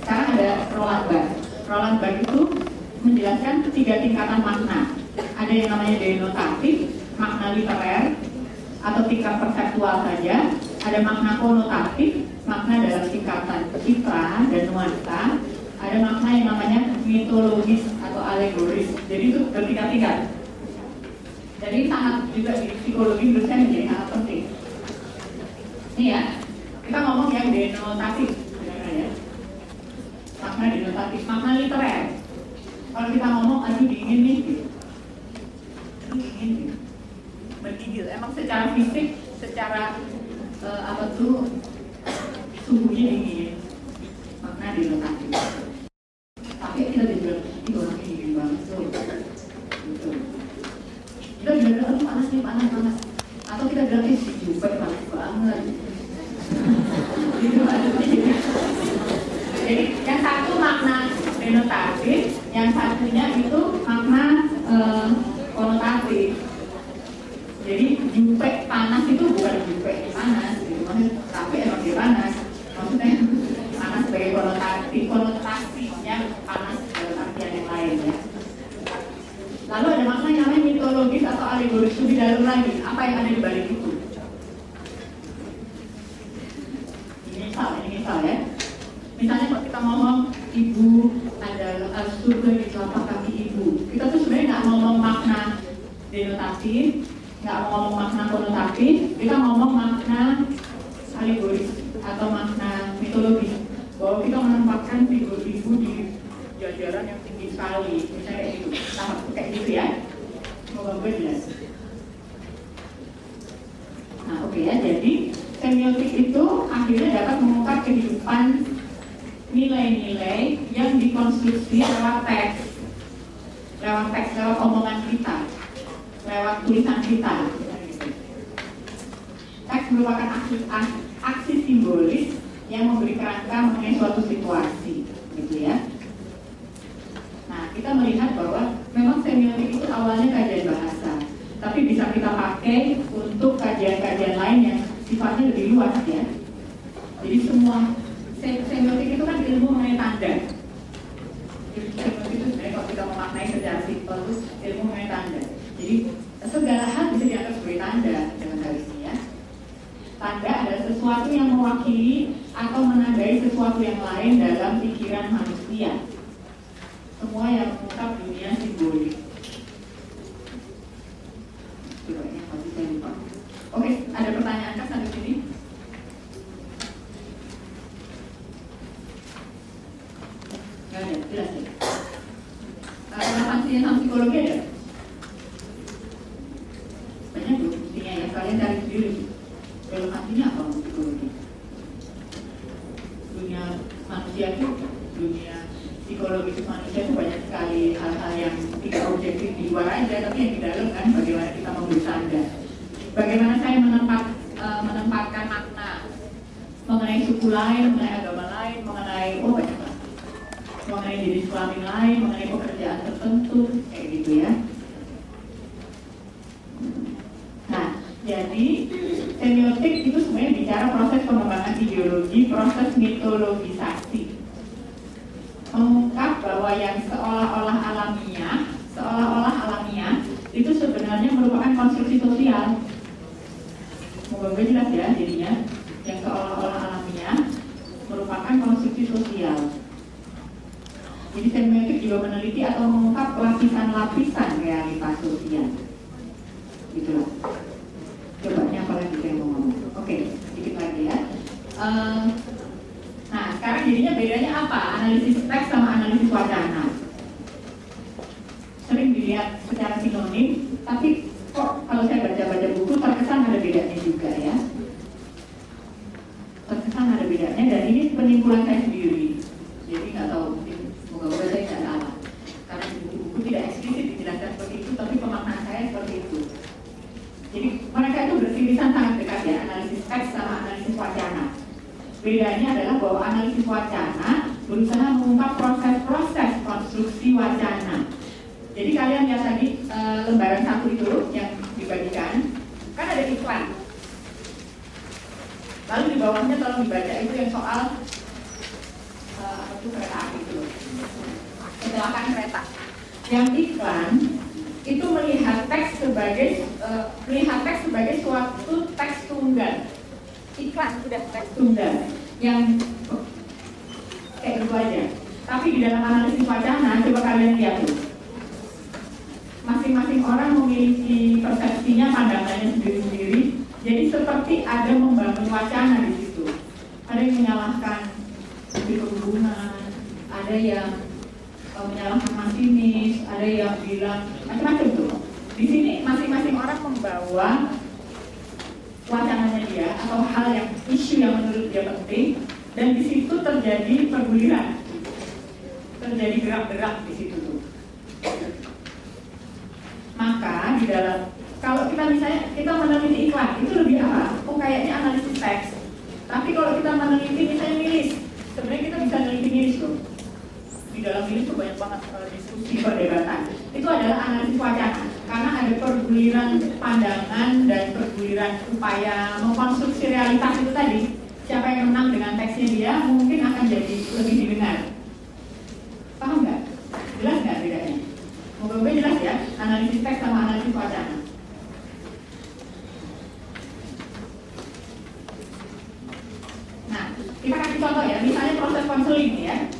Sekarang ada Roland Barthes itu menjelaskan 3 tingkatan makna. Ada yang namanya denotatif, makna literer atau tingkat perseptual saja. Ada makna konotatif, makna dalam tingkatan citra dan nuansa. Ada makna yang namanya mitologis atau alegoris. Jadi itu bertingkat-tingkat. Jadi sangat juga di psikologi menurut saya menjadi sangat penting. Ini ya, kita ngomong yang denotatif, ya. Makna denotatif, makna literer. Kalau kita ngomong, aduh dingin nih, gitu. Dingin, gitu. Bergigil. Emang secara fisik, secara apa tuh suhunya dingin. Makna denotatif. Tapi kita bilang, ini orangnya dingin banget tuh. Gitu. Kita bilang, aduh panas nih, panas. Atau kita bilang, si Jupek panas banget. Gitu aja. Jadi yang satu makna denotatif, yang satunya itu makna konotatif. Jadi Jupek panas itu bukan Jupek panas, gitu. Tapi emang dia panas. Maksudnya panas sebagai konotasinya panas dalam artian yang lain ya. Lalu ada makna yang namanya mitologis atau alegoris, lebih dalam lagi. Apa yang ada di balik itu? Ini misal ya. Misalnya kalau kita ngomong ibu adalah surga di telapak kaki ibu, kita tuh sebenarnya nggak ngomong makna denotatif, nggak ngomong makna konotatif, kita ngomong makna alegoris atau makna mitologis, bahwa kita menempatkan figur ibu di jajaran yang tinggi sekali, misalnya kayak gitu, sama kayak gitu ya. Moga-moga jelas. Nah, oke ya. Jadi semiotik itu akhirnya dapat mengungkap kehidupan nilai-nilai yang dikonstruksi lewat teks, lewat omongan kita, lewat tulisan kita. Teks merupakan aksi simbolis yang memberi kerangka mengenai suatu situasi, gitu ya. Nah, kita melihat bahwa memang semiotik itu awalnya kajian bahasa, tapi bisa kita pakai untuk kajian-kajian lain yang sifatnya lebih luas ya. Jadi semua semiotik itu kan ilmu mengenai tanda. Jadi semiotik itu sebenarnya kalau kita memaknai secara simpel itu ilmu mengenai tanda. Jadi segala hal bisa dianggap sebagai tanda dalam hal ini ya. Tanda adalah sesuatu yang mewakili atau menandai sesuatu yang lain dalam pikiran manusia. Semua yang mengungkap dunia simbolik. Oke, ada pertanyaan kan sampai sini? Nggak ada, jelas ya? Relevansinya sama psikologi ada? Banyak belum buktinya ya, kalian cari sendiri. Relevansinya apa untuk psikologi? Dunia manusia itu, dunia psikologi itu manusia itu banyak sekali hal-hal yang tidak objektif di luar aja, tapi yang di dalam kan bagaimana kita memberi tanda. Bagaimana saya menempatkan makna mengenai suku lain, mengenai agama lain, mengenai mengenai jenis kelamin lain, mengenai pekerjaan tertentu, kayak gitu ya. Nah, jadi semiotik itu sebenarnya bicara proses pengembangan ideologi, proses mitologisasi, mengungkap bahwa yang seolah-olah alamiah itu sebenarnya merupakan konstruksi sosial. Moga-moga jelas ya jadinya. Yang seolah-olah alamiah merupakan konstruksi sosial. Jadi semiotik juga meneliti atau mengungkap lapisan-lapisan realitas sosial. Gitu loh. Coba ini apa lagi saya mau ngomong? Oke, sedikit lagi ya. Nah, sekarang jadinya bedanya apa? Analisis teks sama analisis wacana. Sering dilihat secara sinonim, tapi kok kalau saya baca-baca buku terkesan ada bedanya juga ya. Terkesan ada bedanya dan ini penimbulan saya sendiri. Jadi nggak tahu, mungkin moga-moga saya nggak salah. Karena di buku-buku tidak eksplisit dijelaskan seperti itu, tapi pemaknaan saya seperti itu. Jadi mereka itu bersirisan sangat dekat ya, analisis teks sama analisis wacana. Bedanya adalah bahwa analisis wacana berusaha mengungkap proses-proses konstruksi wacana. Jadi kalian lihat tadi lembaran 1 itu yang dibagikan, kan ada iklan. Lalu di bawahnya tolong dibaca itu yang soal apa itu kereta api itu, kecelakaan kereta. Yang iklan itu melihat teks sebagai suatu teks tunggal. Iklan sudah teks tunggal yang kayak gitu aja. Tapi di dalam analisis wacana coba kalian lihat tuh. Masing-masing orang memiliki persepsinya, pandangannya sendiri-sendiri. Jadi seperti ada membangun wacana di situ. Ada yang menyalahkan di perhubungan, ada yang menyalahkan masinis, ada yang bilang macam-macam tuh. Di sini masing-masing orang membawa wacananya dia atau hal yang isu yang menurut dia penting, dan di situ terjadi perguliran, terjadi gerak-gerak di situ tuh. Maka di dalam, kalau kita misalnya kita meneliti iklan itu lebih apa? Oh kayaknya analisis teks. Tapi kalau kita meneliti misalnya milis, sebenarnya kita bisa meneliti milis tuh. Di dalam milis tuh banyak banget diskusi perdebatan. Itu adalah analisis wacana karena ada perguliran pandangan dan perguliran upaya mengkonstruksi realitas itu tadi. Siapa yang menang dengan teksnya dia mungkin akan jadi lebih didengar. Paham nggak? Jelas nggak bedanya? Moga-moga jelas ya, analisis teks sama analisis wacana. Nah, kita kasih contoh ya, misalnya proses konseling ya.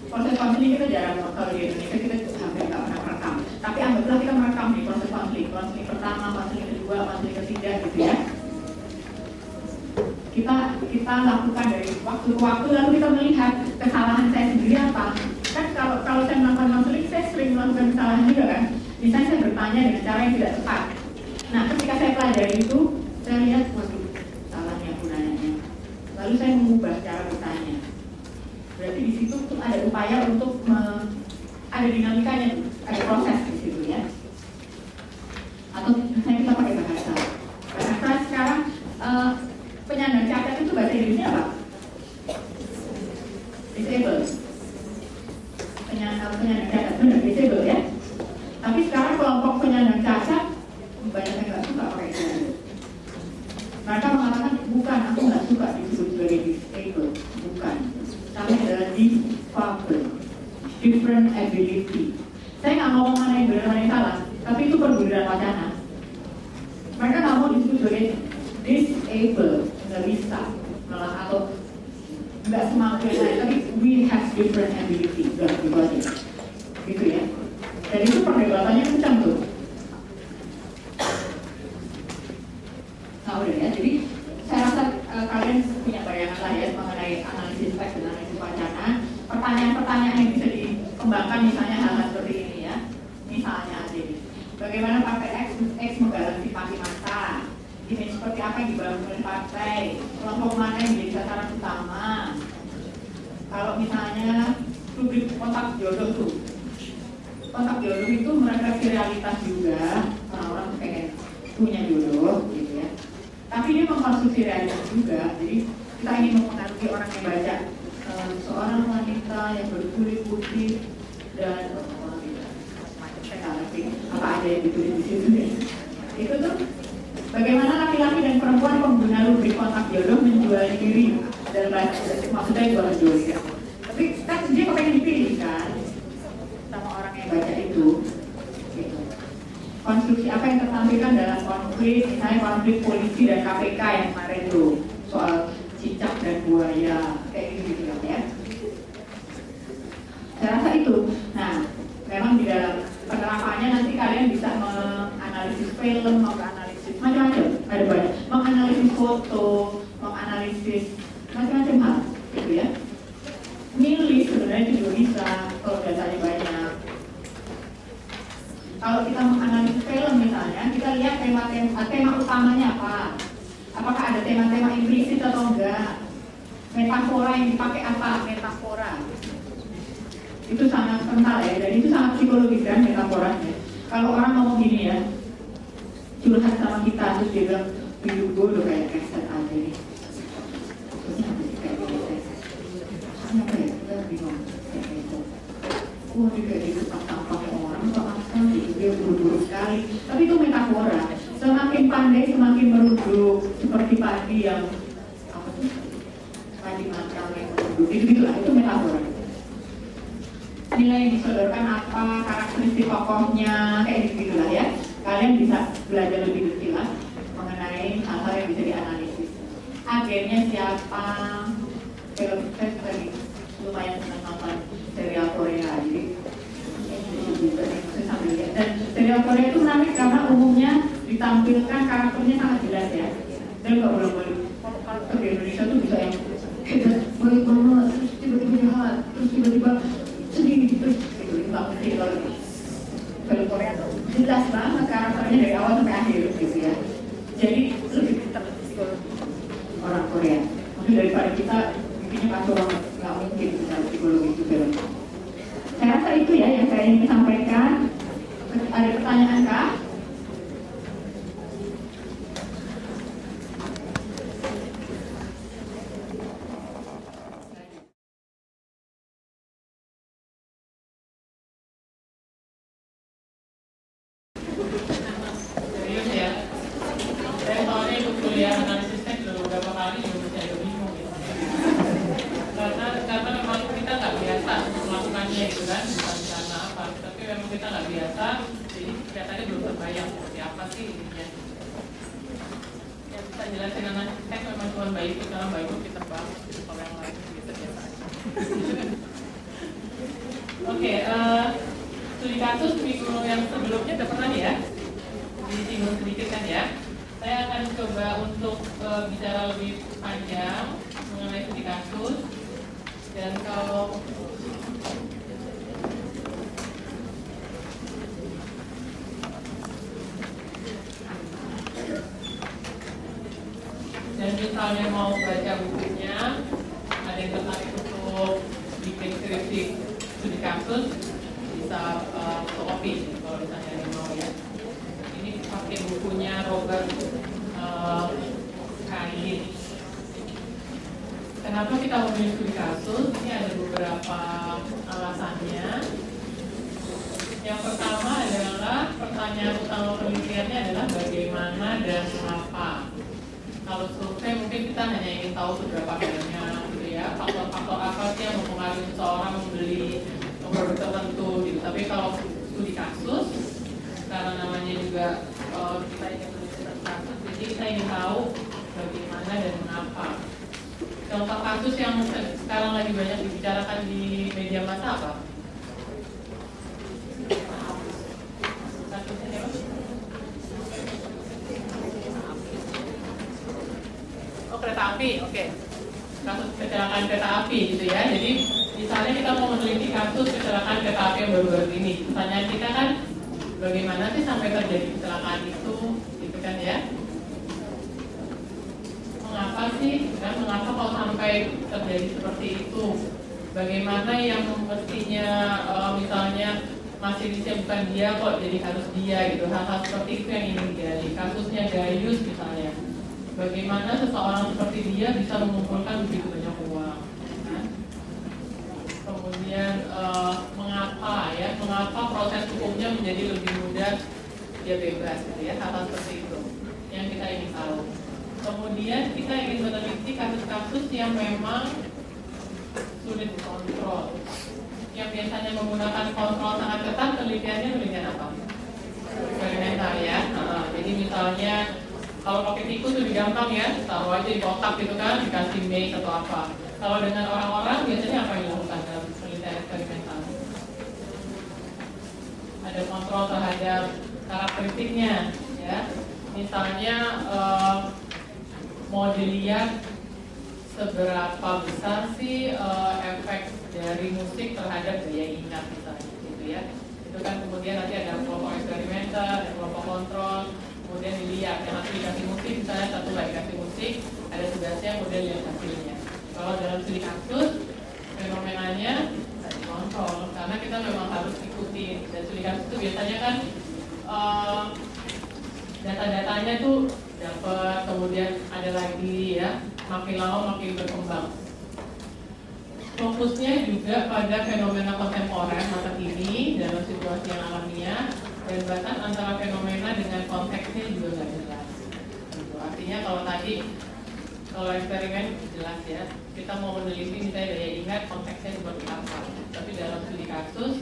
Proses konseling kita jarang, kalau di Indonesia kita hampir nggak pernah merekam. Tapi anggaplah kita merekam di proses konseling pertama, konseling kedua, konseling ketiga gitu ya. Kita lakukan dari waktu ke waktu, lalu kita melihat kesalahan saya sendiri apa. Kan kalau saya melakukan konseling, saya sering melakukan kesalahan juga kan. Misalnya saya bertanya dengan cara yang tidak tepat. Nah, ketika saya pelajari itu, saya lihat, waduh, salahnya gunanya. Lalu saya mengubah cara bertanya. Berarti di situ tuh ada upaya untuk ada dinamikanya, ada proses di situ ya. Atau misalnya kita pakai bahasa. Bahasa sekarang penyandang cacat itu bahasa Inggrisnya apa? Disable. Penyandang cacat benar disable ya. Tapi sekarang kelompok penyandang cacat banyak yang nggak suka pakai itu. Mereka mengatakan bukan, aku nggak suka disebut sebagai disable, bukan. Tapi adalah difabel, different ability. Saya nggak ngomong mana yang benar mana yang salah, tapi itu perguruan wacana. Mereka nggak mau disebut sebagai disable, nggak bisa, malah atau nggak semampu yang lain. Tapi we have different ability, udah gitu aja, gitu ya. Dan itu perdebatannya kencang tuh. Nah udah ya, jadi saya rasa kalian punya bayangan lah ya mengenai analisis teks dan analisis wacana. Pertanyaan-pertanyaan yang bisa dikembangkan misalnya hal-hal seperti ini ya. Misalnya aja ini, bagaimana partai X menggalang simpati massa? Image seperti apa yang dibangun oleh partai? Kelompok mana yang menjadi sasaran utama? Kalau misalnya publik kontak jodoh tuh, kontak jodoh itu merefleksi realitas juga, orang-orang pengen punya jodoh gitu ya. Tapi dia mengkonsumsi realitas juga, jadi kita ingin mempengaruhi orang yang baca seorang wanita yang berkulit putih dan saya nggak ngerti apa aja yang ditulis di situ ya. Itu tuh bagaimana laki-laki dan perempuan pengguna rubrik kontak jodoh menjual diri dalam bahasa, maksudnya jual jodoh ya. Tapi kan dia kepengen dipilih kan sama orang yang baca itu. Gitu. Konstruksi apa yang tertampilkan dalam konflik, misalnya konflik polisi dan KPK yang kemarin tuh soal cicak dan buaya kayak gitu ya. Saya rasa itu. Nah, memang di dalam penerapannya nanti kalian bisa menganalisis film, menganalisis macam-macam, ada banyak, menganalisis foto, menganalisis macam-macam hal, gitu ya. Milih sebenarnya juga bisa kalau datanya banyak. Kalau kita menganalisis film misalnya, kita lihat tema utamanya apa. Apakah ada tema-tema implisit atau enggak? Metafora yang dipakai apa? Metafora. Itu sangat kental ya, dan itu sangat psikologis kan metaforanya. Kalau orang ngomong gini ya, curhat sama kita, terus dia bilang, hidup gue udah kayak keset aja nih. Terus habis kayak keset. Apa ya? Kita bingung. Kayak gitu. Wah, dia kayak hidup sampah orang, kok apa gitu, dia buru-buru sekali. Tapi itu metafora. Semakin pandai, semakin meruduk. Seperti padi yang, apa tuh? Padi matang yang meruduk. Gitu-gitulah, itu metafora. Nilai yang disodorkan apa, karakteristik tokohnya, kayak gitu-gitulah ya. Kalian bisa belajar lebih detail lah mengenai hal-hal yang bisa dianalisis. Agennya siapa? Film saya lagi lumayan senang nonton serial Korea, jadi saya sambil lihat. Dan serial Korea itu menarik karena umumnya ditampilkan karakternya sangat jelas ya. Dan nggak boleh-boleh. Kalau di Indonesia tuh bisa yang hebat, baik banget, terus tiba-tiba jahat, terus tiba-tiba sedih terus gitu, banget sih kalau film Korea tuh jelas banget karakternya dari awal sampai akhir gitu ya. Jadi lebih pintar psikologi orang Korea. Mungkin daripada kita bikinnya kacau banget, nggak mungkin secara psikologi itu film. Saya rasa itu ya yang saya ingin sampaikan. Ada pertanyaan kah? Studi kasus minggu yang sebelumnya udah pernah ya disinggung sedikit kan ya. Saya akan coba untuk bicara lebih panjang mengenai studi kasus. Dan kalau dan misalnya mau baca bukunya, ada yang tertarik untuk bikin skripsi studi kasus, bisa fotokopi kalau misalnya ada yang mau ya. Ini pakai bukunya Robert Kain. Kenapa kita memilih studi kasus? Ini ada beberapa alasannya. Yang pertama adalah pertanyaan utama penelitiannya adalah bagaimana dan mengapa. Kalau survei mungkin kita hanya ingin tahu seberapa banyak, gitu ya. Faktor-faktor apa sih yang mempengaruhi seseorang membeli produk tertentu, gitu. Tapi kalau studi kasus, karena namanya juga kita ingin meneliti kasus, jadi kita ingin tahu bagaimana dan mengapa. Contoh kasus yang sekarang lagi banyak dibicarakan di media massa apa? Kasusnya apa? Oh, kereta api, oke. Kasus kecelakaan kereta api gitu ya. Jadi misalnya kita mau meneliti kasus kecelakaan kereta api yang baru-baru ini. Pertanyaan kita kan, bagaimana sih sampai terjadi kecelakaan itu, gitu kan ya? Mengapa sih? Dan mengapa kalau sampai terjadi seperti itu? Bagaimana yang mestinya misalnya masinisnya bukan dia kok jadi harus dia gitu. Hal-hal seperti itu yang ingin digali. Kasusnya Gayus misalnya. Bagaimana seseorang seperti dia bisa mengumpulkan begitu banyak uang? Kan? Kemudian mengapa ya? Mengapa proses hukumnya menjadi lebih mudah, dia bebas gitu ya? Hal-hal seperti itu yang kita ingin tahu. Kemudian kita ingin meneliti kasus-kasus yang memang sulit dikontrol. Yang biasanya menggunakan kontrol sangat ketat, penelitian apa? Eksperimental ya. Jadi misalnya kalau pakai tikus lebih gampang ya, taruh aja di kotak gitu kan, dikasih maze atau apa. Kalau dengan orang-orang biasanya apa yang dilakukan dalam penelitian eksperimental? Ada kontrol terhadap karakteristiknya, ya. Misalnya mau dilihat seberapa besar sih efek dari musik terhadap daya ingat misalnya, gitu ya. Itu kan kemudian nanti ada kelompok eksperimental, ada kelompok kontrol. Kemudian dilihat yang asli dikasih musik, misalnya satu lagi kasih musik, ada tugasnya, kemudian lihat hasilnya. Kalau dalam studi kasus, fenomenanya tidak dikontrol, karena kita memang harus ikuti. Dan studi kasus itu biasanya kan data-datanya tuh dapat, kemudian ada lagi ya, makin lama makin berkembang. Fokusnya juga pada fenomena kontemporer masa kini dalam situasi yang alamiah. Dan bahkan antara fenomena dengan konteksnya juga nggak jelas. Artinya kalau eksperimen jelas ya, kita mau meneliti misalnya daya ingat konteksnya seperti apa. Tapi dalam studi kasus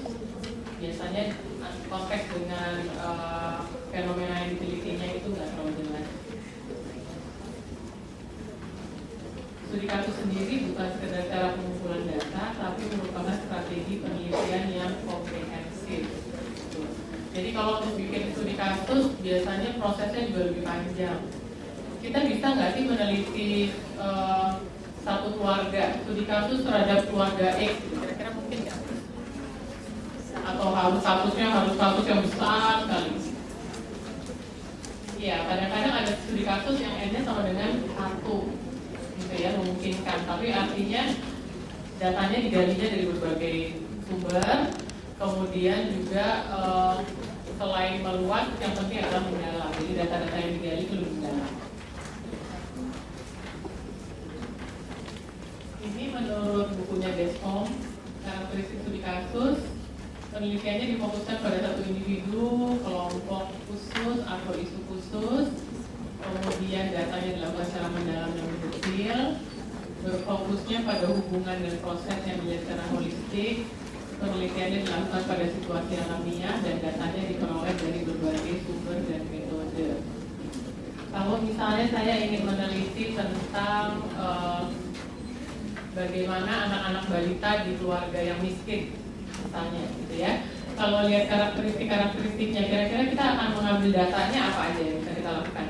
biasanya konteks dengan fenomena yang ditelitinya itu nggak terlalu jelas. Studi kasus sendiri bukan sekedar cara pengumpulan data, tapi merupakan strategi penelitian yang komprehensif. Jadi kalau untuk bikin studi kasus, biasanya prosesnya juga lebih panjang. Kita bisa nggak sih meneliti satu keluarga, studi kasus terhadap keluarga X, kira-kira mungkin nggak? Atau harus kasus yang besar sekali? Iya, kadang-kadang ada studi kasus yang N-nya sama dengan 1, gitu ya, memungkinkan. Tapi artinya datanya digalinya dari berbagai sumber. Kemudian juga selain meluas, yang penting adalah mendalam. Jadi data-data yang digali itu lebih mendalam. Ini menurut bukunya Descom, karakteristik studi kasus, penelitiannya difokuskan pada satu individu, kelompok khusus atau isu khusus. Kemudian datanya dilakukan secara mendalam dan detail, berfokusnya pada hubungan dan proses yang dilihat secara holistik. Penelitiannya dilakukan pada situasi alamiah dan datanya diperoleh dari berbagai sumber dan metode. Kalau misalnya saya ingin meneliti tentang bagaimana anak-anak balita di keluarga yang miskin, misalnya, gitu ya. Kalau lihat karakteristiknya, kira-kira kita akan mengambil datanya apa aja yang bisa kita lakukan?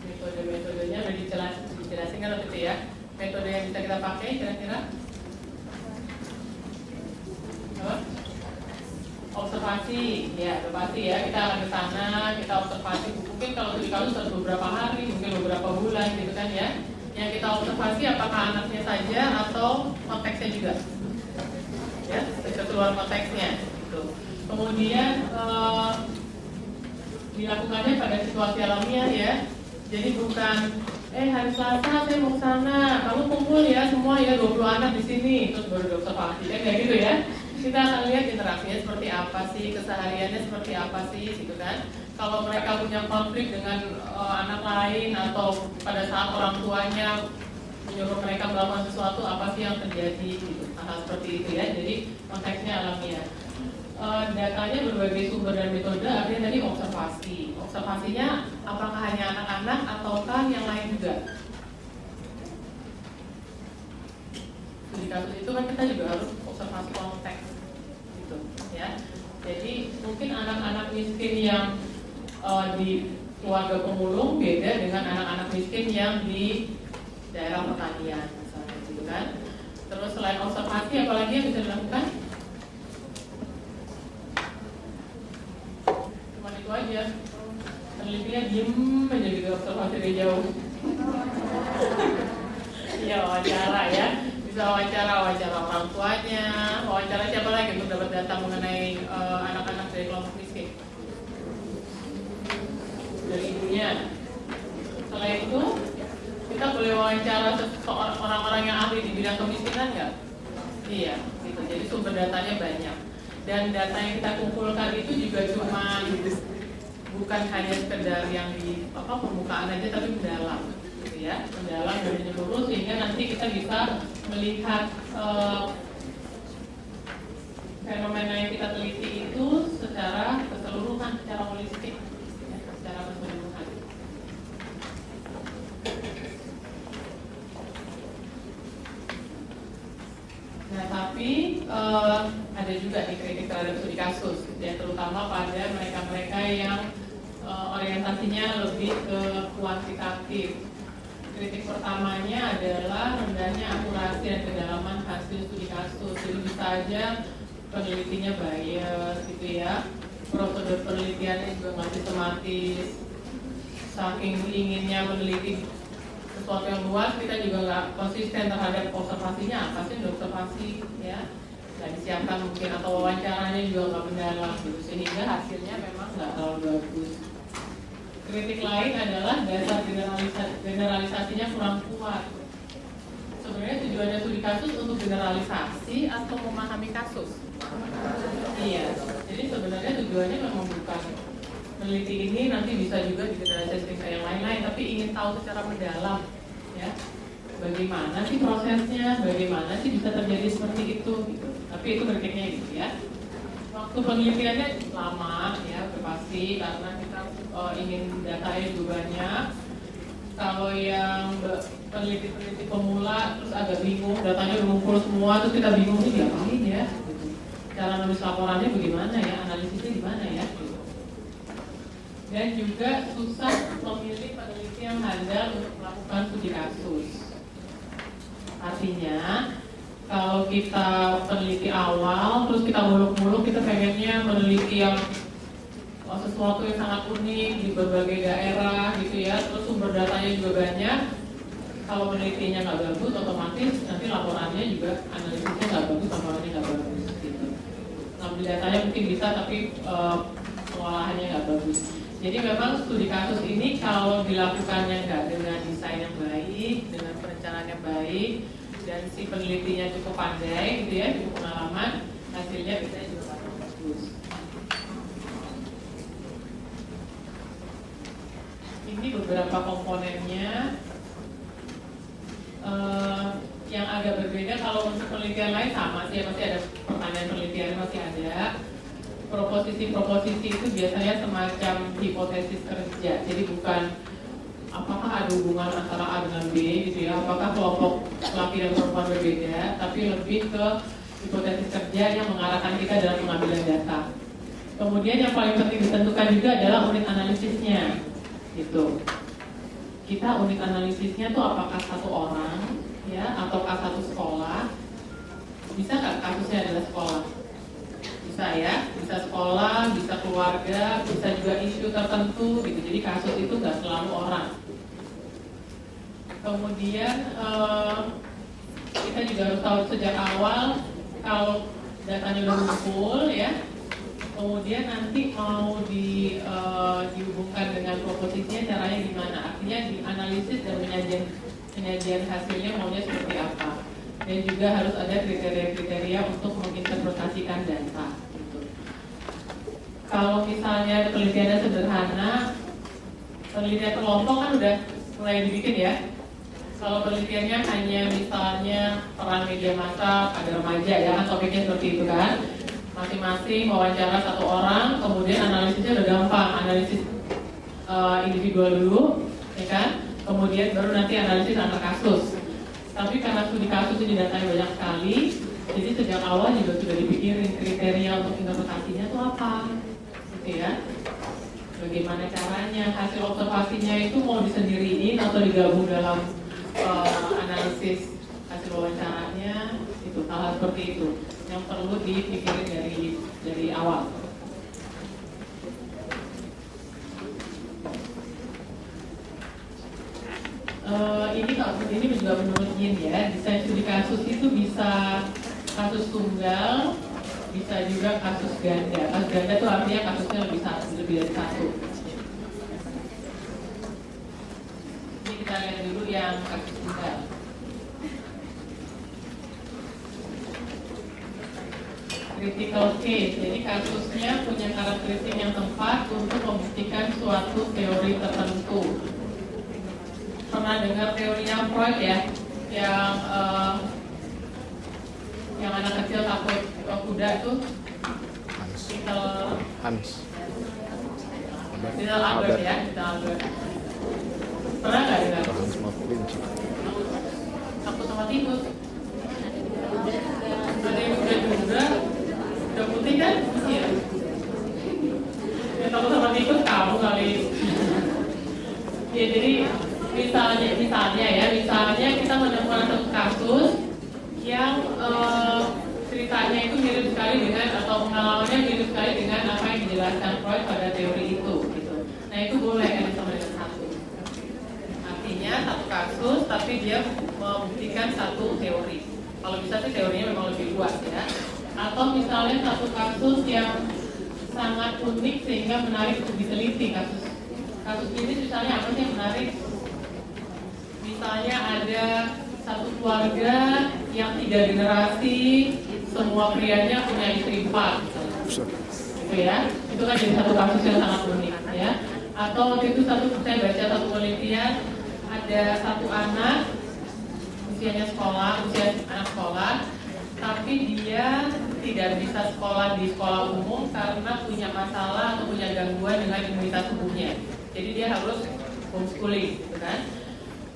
Metode-metodenya udah dijelasin kan waktu itu ya. Metode yang bisa kita pakai kira-kira apa? Observasi Ya, udah pasti ya, kita akan ke sana, kita observasi. Mungkin kalau studi kasus harus beberapa hari, mungkin beberapa bulan gitu kan ya. Yang kita observasi apakah anaknya saja atau konteksnya juga. Ya, keseluruhan konteksnya gitu. Kemudian dilakukannya pada situasi alamiah ya. Jadi bukan hari Selasa saya mau ke sana, kamu kumpul ya semua ya 20 anak di sini, terus baru diobservasi kayak gitu ya. Kita akan lihat interaksinya seperti apa sih, kesehariannya seperti apa sih gitu kan. Kalau mereka punya konflik dengan anak lain atau pada saat orang tuanya menyuruh mereka melakukan sesuatu, apa sih yang terjadi gitu. Hal seperti itu ya. Jadi konteksnya alamiah. Datanya berbagai sumber dan metode, artinya tadi observasi. Observasinya apakah hanya anak-anak ataukah yang lain juga? Di kasus itu kan kita juga harus observasi konteks gitu ya. Jadi mungkin anak-anak miskin yang di keluarga pemulung beda dengan anak-anak miskin yang di daerah pertanian misalnya gitu kan. Terus selain observasi apalagi yang bisa dilakukan? Cuma itu aja. Penelitinya diem aja gitu, observasi dari jauh. Ya wawancara ya. Bisa wawancara orang tuanya, wawancara siapa lagi untuk dapat data mengenai anak-anak dari kelompok miskin? Dari ibunya. Selain itu, kita boleh wawancara orang-orang yang ahli di bidang kemiskinan nggak? Iya, gitu. Jadi sumber datanya banyak. Dan data yang kita kumpulkan itu juga cuma bukan hanya sekedar yang di permukaan aja, tapi mendalam. Ya, mendalam dan menyeluruh sehingga nanti kita bisa melihat fenomena yang kita teliti itu secara keseluruhan, secara holistik, ya, secara keseluruhan. Nah, tapi ada juga nih kritik terhadap studi kasus, ya, terutama pada mereka-mereka yang orientasinya lebih ke kuantitatif. Kritik pertamanya adalah rendahnya akurasi dan kedalaman hasil studi kasus. Jadi bisa aja penelitinya bias gitu ya. Prosedur penelitiannya juga masih sistematis. Saking inginnya meneliti sesuatu yang luas, kita juga nggak konsisten terhadap observasinya. Apa sih observasi ya? Nggak disiapkan mungkin, atau wawancaranya juga nggak mendalam gitu. Sehingga hasilnya memang nggak terlalu bagus. Kritik lain adalah dasar generalisasinya kurang kuat. Sebenarnya tujuannya studi kasus untuk generalisasi atau memahami kasus? Iya, jadi sebenarnya tujuannya memang bukan meneliti ini nanti bisa juga digeneralisasi ke yang lain-lain, tapi ingin tahu secara mendalam, ya, bagaimana sih prosesnya, bagaimana sih bisa terjadi seperti itu, gitu. Tapi itu kritiknya gitu ya. Waktu penelitiannya lama ya, pasti karena kita ingin datanya juga banyak. Kalau yang peneliti pemula terus agak bingung, datanya udah ngumpul semua, terus kita bingung nih diapain ya gitu. Cara nulis laporannya bagaimana ya, analisisnya gimana ya gitu. Dan juga susah memilih peneliti yang handal untuk melakukan studi kasus. Artinya kalau kita peneliti awal, terus kita muluk-muluk, kita pengennya meneliti yang sesuatu yang sangat unik di berbagai daerah gitu ya, terus sumber datanya juga banyak. Kalau penelitinya nggak bagus, otomatis nanti laporannya juga analisisnya nggak bagus, laporannya nggak bagus gitu. Ngambil datanya mungkin bisa, tapi pengolahannya nggak bagus. Jadi memang studi kasus ini kalau dilakukannya nggak dengan desain yang baik, dengan perencanaan yang baik, dan si penelitinya cukup pandai gitu ya, cukup pengalaman, hasilnya bisa juga sangat bagus. Ini beberapa komponennya. Yang agak berbeda kalau untuk penelitian lain sama sih, masih ada pertanyaan penelitian, masih ada. Proposisi itu biasanya semacam hipotesis kerja, jadi bukan apakah ada hubungan antara A dengan B gitu ya, apakah kelompok laki dan perempuan berbeda, tapi lebih ke hipotesis kerja yang mengarahkan kita dalam pengambilan data. Kemudian yang paling penting ditentukan juga adalah unit analisisnya gitu. Kita unit analisisnya tuh apakah satu orang ya, ataukah satu sekolah. Bisa nggak kasusnya adalah sekolah? bisa ya, bisa sekolah, bisa keluarga, bisa juga isu tertentu gitu. Jadi kasus itu nggak selalu orang. Kemudian kita juga harus tahu sejak awal kalau datanya udah kumpul ya, kemudian nanti mau dihubungkan dengan proposisinya caranya gimana? Artinya dianalisis dan penyajian hasilnya maunya seperti apa. Dan juga harus ada kriteria-kriteria untuk menginterpretasikan data. Gitu. Kalau misalnya penelitiannya sederhana, penelitian kelompok kan udah mulai dibikin ya. Kalau penelitiannya hanya misalnya peran media massa pada remaja ya kan topiknya seperti itu kan. Masing-masing wawancara satu orang, kemudian analisisnya udah gampang, analisis individual dulu, ya kan? Kemudian baru nanti analisis antar kasus. Tapi karena studi kasus ini datanya banyak sekali, jadi sejak awal juga sudah dipikirin kriteria untuk interpretasinya itu apa, gitu ya. Bagaimana caranya, hasil observasinya itu mau disendiriin atau digabung dalam analisis hasil wawancaranya, itu hal seperti itu yang perlu dipikirin dari awal. Ini juga menurut Yin ya, desain studi kasus itu bisa kasus tunggal, bisa juga kasus ganda. Kasus ganda itu artinya kasusnya lebih dari satu. Ini kita lihat dulu yang kasus tunggal. Critical case, jadi kasusnya punya karakteristik yang tepat untuk membuktikan suatu teori tertentu. Pernah dengar teorinya Freud ya, yang anak kecil takut kuda itu? Hans. Little Albert ya, Little Albert. Pernah nggak dengar? Takut sama tikus. Ada yang udah putih kan? Iya. Yang takut sama tikus kamu kali. Ya jadi misalnya kita menemukan satu kasus yang ceritanya itu mirip sekali dengan atau pengalamannya mirip sekali dengan apa yang dijelaskan Freud pada teori itu gitu. Nah itu boleh kan sama dengan satu. Artinya satu kasus tapi dia membuktikan satu teori. Kalau bisa sih teorinya memang lebih luas ya. Atau misalnya satu kasus yang sangat unik sehingga menarik untuk diteliti kasus ini misalnya apa sih yang menarik? Misalnya ada satu keluarga yang 3 generasi, semua prianya punya istri 4, gitu ya. Itu kan jadi satu kasus yang sangat unik, ya. Atau waktu itu saya baca satu penelitian, ada satu anak usia anak sekolah, tapi dia tidak bisa sekolah di sekolah umum karena punya masalah atau punya gangguan dengan imunitas tubuhnya. Jadi dia harus homeschooling, gitu kan.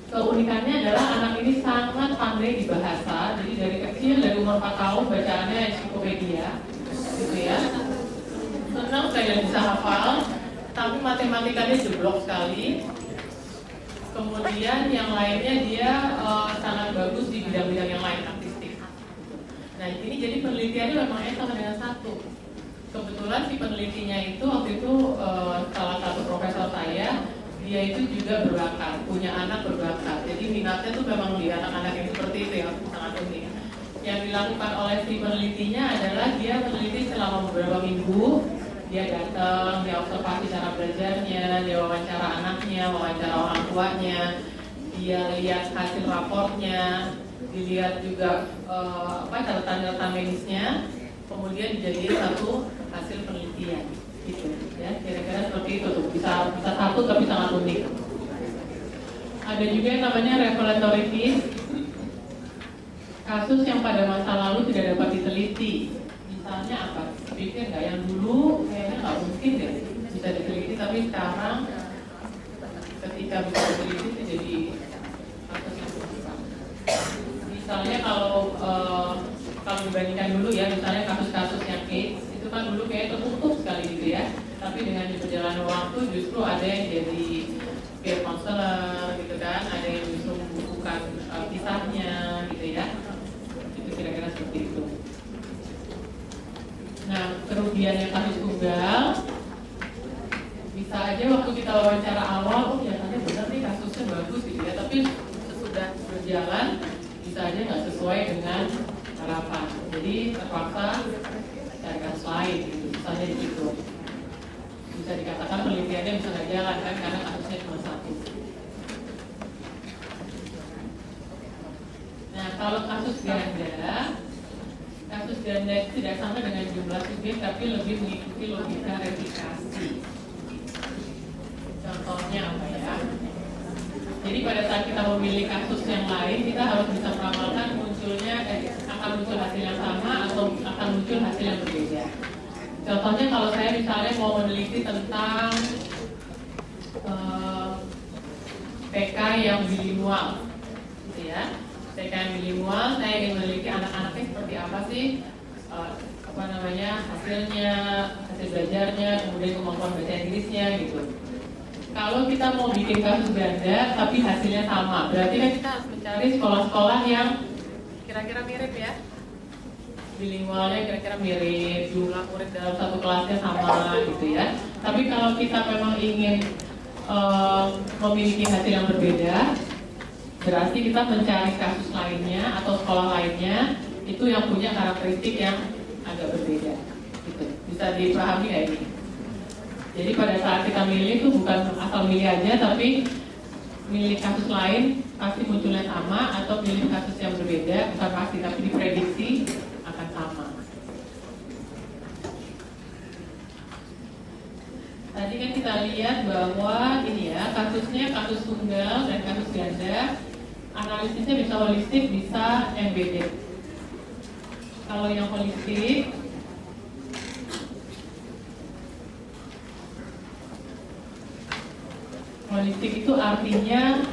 Keunikannya adalah anak ini sangat pandai di bahasa, jadi dari kecil, dari umur 4 tahun bacaannya ensiklopedia, gitu ya. Senang sekali dan bisa hafal, tapi matematikanya jeblok sekali. Kemudian yang lainnya dia sangat bagus di bidang-bidang yang lain, artistik. Nah ini jadi penelitiannya memang sama dengan satu. Kebetulan si penelitinya itu waktu itu salah satu profesor saya, dia itu juga berbakat, punya anak berbakat. Jadi minatnya tuh memang di anak-anak yang seperti itu yang sangat unik. Yang dilakukan oleh si penelitinya adalah dia meneliti selama beberapa minggu. Dia datang, dia observasi cara belajarnya, dia wawancara anaknya, wawancara orang tuanya, dia lihat hasil raportnya, dilihat juga catatan-catatan medisnya, kemudian dijadikan satu hasil penelitian. Gitu, ya kira-kira seperti itu tuh bisa satu tapi sangat unik. Ada juga yang namanya revelatory case, kasus yang pada masa lalu tidak dapat diteliti. Misalnya apa? Pikir nggak yang dulu kayaknya nggak mungkin deh bisa diteliti, tapi sekarang ketika bisa diteliti itu jadi kasus yang besar. Misalnya kalau dibandingkan dulu ya, misalnya kasus-kasus yang AIDS itu kan dulu kayak tertutup sekali gitu ya, tapi dengan berjalannya waktu justru ada yang jadi peer counselor gitu kan, ada yang justru membukukan kisahnya gitu ya. Itu kira-kira seperti itu. Nah, kerugiannya kasus tunggal, bisa aja waktu kita wawancara awal, oh kelihatannya benar nih kasusnya bagus gitu ya, tapi sesudah berjalan bisa aja nggak sesuai dengan harapan. Jadi terpaksa cari kasus lain gitu, misalnya di situ. Bisa dikatakan penelitiannya bisa nggak jalan kan karena kasusnya cuma satu. Nah, kalau kasus ganda itu tidak sama dengan jumlah subjek tapi lebih mengikuti logika replikasi. Contohnya apa ya? Jadi pada saat kita memilih kasus yang lain, kita harus bisa meramalkan akan muncul hasil yang sama atau akan muncul hasil yang berbeda. Contohnya kalau saya misalnya mau meneliti tentang TK yang bilingual, gitu ya. TK yang bilingual, saya ingin meneliti anak-anaknya seperti apa sih, hasilnya, hasil belajarnya, kemudian kemampuan bahasa Inggrisnya gitu. Kalau kita mau bikin kasus ganda tapi hasilnya sama, berarti kan kita harus mencari sekolah-sekolah yang kira-kira mirip ya. Bilingualnya kira-kira mirip, jumlah murid dalam satu kelasnya sama gitu ya. Tapi kalau kita memang ingin memiliki hasil yang berbeda, berarti kita mencari kasus lainnya atau sekolah lainnya itu yang punya karakteristik yang agak berbeda. Gitu. Bisa dipahami nggak ini? Jadi pada saat kita milih itu bukan asal milih aja, tapi milih kasus lain pasti munculnya sama, atau milih kasus yang berbeda bukan pasti tapi diprediksi akan sama. Tadi kan kita lihat bahwa ini ya, kasusnya kasus tunggal dan kasus ganda, analisisnya bisa holistik, bisa embedded. Kalau yang holistik, itu artinya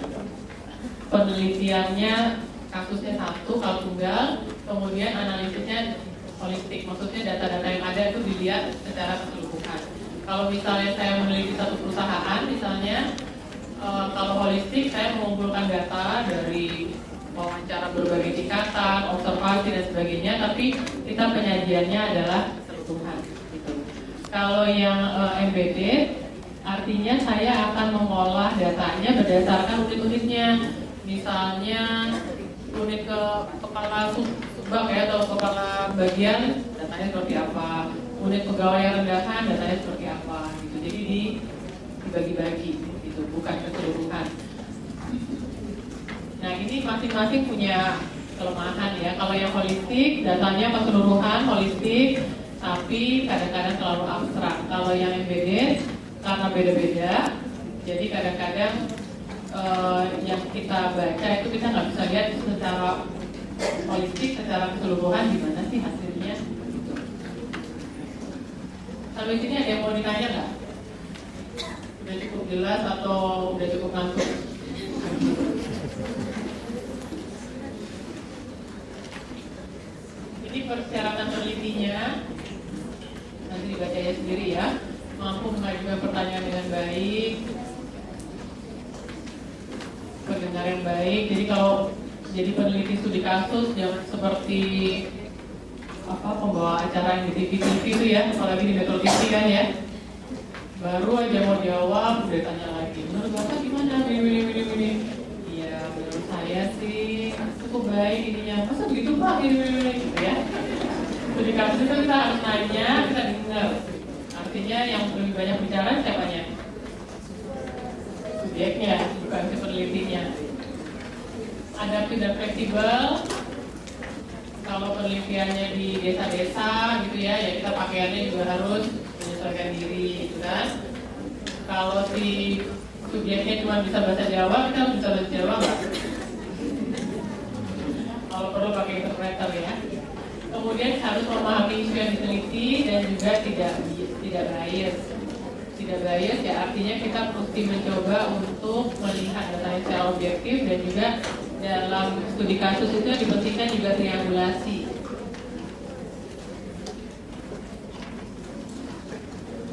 penelitiannya kasusnya satu kalau tunggal, kemudian analisisnya holistik, maksudnya data-data yang ada itu dilihat secara keseluruhan. Kalau misalnya saya meneliti satu perusahaan, misalnya kalau holistik saya mengumpulkan data dari wawancara berbagai tingkatan, observasi dan sebagainya, tapi kita penyajiannya adalah keseluruhan. Gitu. Kalau yang embedded, artinya saya akan mengolah datanya berdasarkan unit-unitnya. Misalnya unit ke kepala subbag ya, atau kepala bagian, datanya seperti apa. Unit pegawai rendahan, datanya seperti apa. Gitu. Jadi dibagi-bagi, gitu, bukan keseluruhan. Nah ini masing-masing punya kelemahan ya. Kalau yang holistik, datanya keseluruhan, holistik, tapi kadang-kadang terlalu abstrak. Kalau yang embedded, karena beda-beda, jadi kadang-kadang yang kita baca itu kita nggak bisa lihat secara holistik, secara keseluruhan gimana sih hasilnya. Sampai sini ada yang mau ditanya nggak? Udah cukup jelas atau udah cukup ngantuk? Ini persyaratan penelitinya, nanti dibacanya sendiri ya. Mampu mengajukan pertanyaan dengan baik, pendengar yang baik. Jadi kalau jadi peneliti studi kasus jangan seperti pembawa acara yang di TV itu ya, apalagi di Metro TV kan ya. Baru aja mau jawab udah tanya lagi, menurut Bapak gimana? Ini. Iya, menurut saya sih cukup baik ininya. Masa begitu Pak? Ini gitu ya. Studi kasus itu kita harus nanya, kita dengar. Artinya yang lebih banyak bicara siapanya? Subjeknya, bukan si penelitinya. Adaptif dan fleksibel. Kalau penelitiannya di desa-desa gitu ya kita pakaiannya juga harus menyesuaikan diri gitu kan. Kalau si subjeknya cuma bisa bahasa Jawa, kita harus bisa bahasa Jawa nggak? Kalau perlu pakai interpreter ya. Kemudian harus memahami isu yang diteliti dan juga tidak bias. Tidak bias ya artinya kita mesti mencoba untuk melihat data secara objektif, dan juga dalam studi kasus itu dipentingkan juga triangulasi.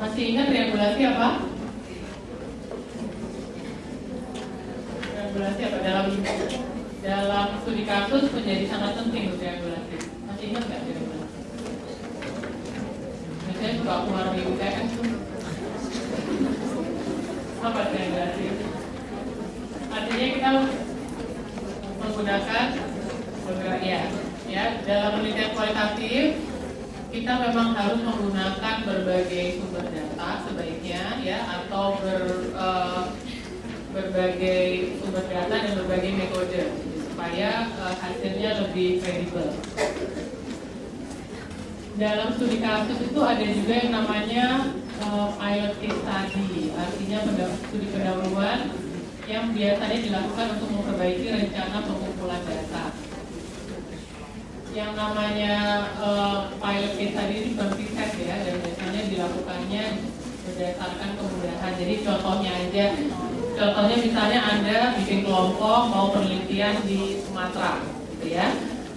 Masih ingat triangulasi apa? Triangulasi apa? Dalam studi kasus menjadi sangat penting triangulasi. Masih ingat nggak triangulasi? saya suka keluar di UTS tuh. Apa regenerasi? Artinya kita menggunakan beberapa ya dalam penelitian kualitatif kita memang harus menggunakan berbagai sumber data sebaiknya ya atau berbagai sumber data dan berbagai metode supaya hasilnya lebih kredibel. Dalam studi kasus itu ada juga yang namanya pilot case study, artinya studi pendahuluan yang biasanya dilakukan untuk memperbaiki rencana pengumpulan data. Yang namanya pilot case study ini bukan riset ya, dan biasanya dilakukannya berdasarkan kemudahan. Jadi contohnya misalnya Anda bikin kelompok mau penelitian di Sumatera, gitu ya,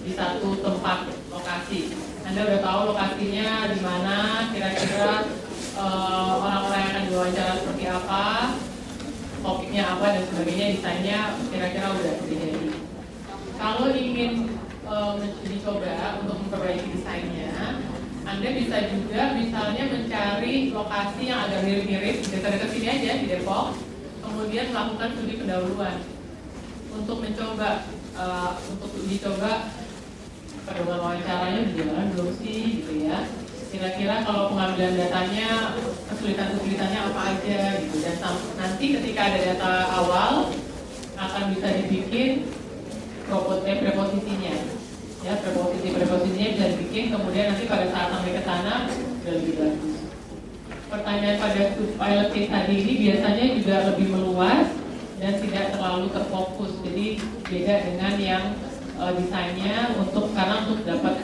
di satu tempat lokasi. Anda udah tahu lokasinya di mana, kira-kira orang-orang yang akan diwawancara seperti apa, topiknya apa dan sebagainya, desainnya kira-kira udah jadi. Kalau ingin dicoba untuk memperbaiki desainnya, Anda bisa juga misalnya mencari lokasi yang agak mirip-mirip, dekat-dekat sini aja di Depok, kemudian melakukan studi pendahuluan untuk mencoba, untuk dicoba pedoman wawancaranya berjalan belum sih, gitu ya. Kira-kira kalau pengambilan datanya kesulitan-kesulitannya apa aja, gitu. Dan nanti ketika ada data awal akan bisa dibikin preposisinya, ya preposisinya bisa dibikin, kemudian nanti pada saat sampai ke sana sudah lebih bagus. Pertanyaan pada pilot case tadi ini biasanya juga lebih meluas dan tidak terlalu terfokus, jadi beda dengan yang desainnya karena untuk dapat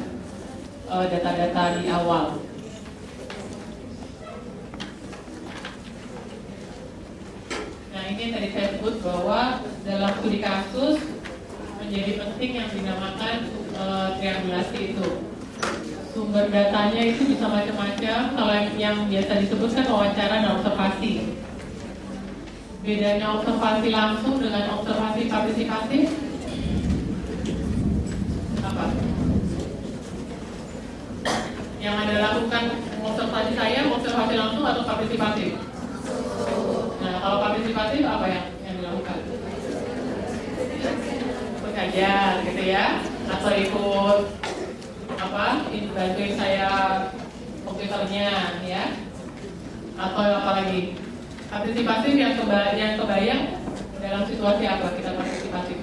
data-data di awal. Nah, ini yang tadi saya sebut bahwa dalam studi kasus menjadi penting yang dinamakan triangulasi itu. Sumber datanya itu bisa macam-macam. Kalau yang biasa disebutkan wawancara dan observasi. Bedanya observasi langsung dengan observasi partisipatif apa? Yang Anda lakukan observasi observasi langsung atau partisipatif? Nah, kalau partisipatif apa yang dilakukan? Belajar gitu ya, atau ikut bantuin saya komputernya ya, atau apa lagi? Partisipatif yang kebayang dalam situasi apa kita partisipatif?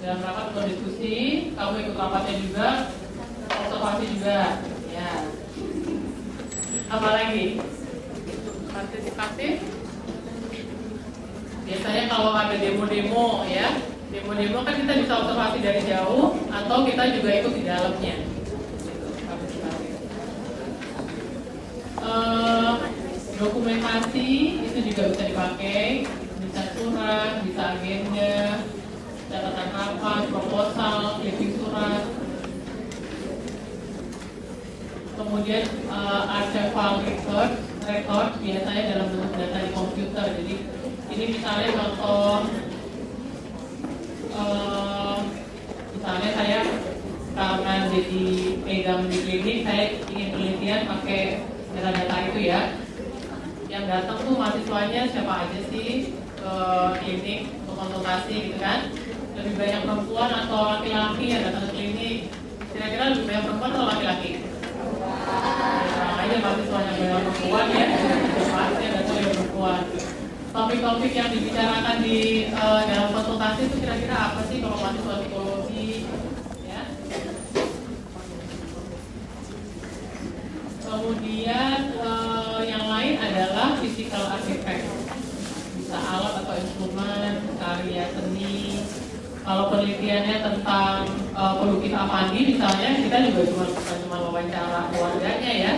Dalam rapat atau diskusi, kamu ikut rapatnya juga, observasi juga ya. Apa lagi? Partisipatif biasanya kalau ada demo-demo ya, demo-demo kan kita bisa observasi dari jauh atau kita juga ikut di dalamnya. Partisipatif. Dokumentasi itu juga bisa dipakai, bisa surat, bisa agenda, catatan rapat, proposal, clipping surat. Kemudian archival record biasanya dalam bentuk data di komputer. Jadi ini misalnya contoh, misalnya saya karena jadi pegang di klinik, saya ingin penelitian pakai data-data itu ya. Yang datang tuh mahasiswanya siapa aja sih ke klinik untuk konsultasi gitu kan? Lebih banyak perempuan atau laki-laki yang datang ke klinik? Kira-kira lebih banyak perempuan atau laki-laki? Nah, aja mahasiswanya banyak perempuan ya, pasti datang dari perempuan. Topik-topik yang dibicarakan di dalam konsultasi itu kira-kira apa sih kalau mahasiswa psikologi? Ya. Kemudian yang lain adalah physical artifact, bisa alat atau instrumen, karya seni. Kalau penelitiannya tentang pelukis Avandi misalnya, kita juga bukan cuma wawancara keluarganya ya,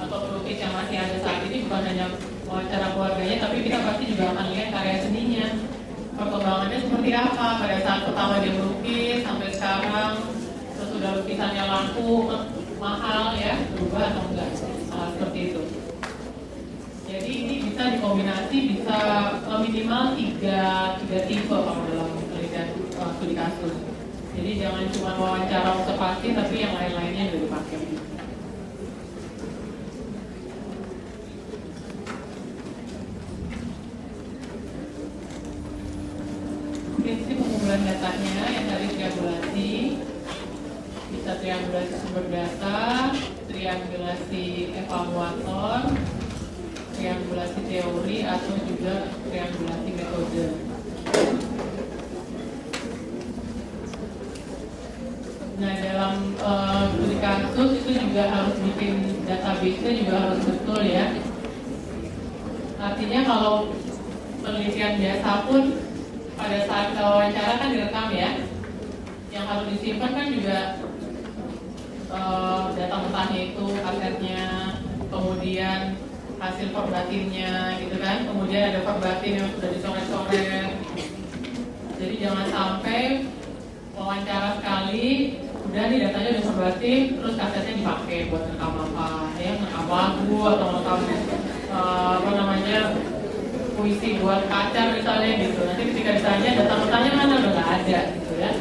atau pelukis yang masih ada saat ini bukan hanya wawancara keluarganya, tapi kita pasti juga akan lihat karya seninya, perkembangannya seperti apa pada saat pertama dia melukis sampai sekarang, sesudah lukisannya laku mahal ya, berubah atau enggak, seperti itu. Jadi ini bisa dikombinasi, bisa minimal tiga tipe kalau dalam penelitian studi kasus. Jadi jangan cuma wawancara observasi, tapi yang lain-lainnya juga dipakai. Prinsip pengumpulan datanya yang tadi triangulasi, bisa triangulasi sumber data, triangulasi evaluator, triangulasi teori, atau juga triangulasi metode. Nah, dalam studi kasus itu juga harus bikin database-nya juga harus betul ya. Artinya kalau penelitian biasa pun pada saat wawancara kan direkam ya. Yang harus disimpan kan juga data mentahnya itu, asetnya, kemudian hasil verbatimnya gitu kan. Kemudian ada verbatim yang sudah dicoret-coret. Jadi jangan sampai wawancara sekali, udah nih datanya udah verbatim, terus kasetnya dipakai buat rekam apa, ya rekam lagu atau rekam puisi buat pacar misalnya gitu. Nanti ketika ditanya data-datanya mana, udah nggak ada gitu ya.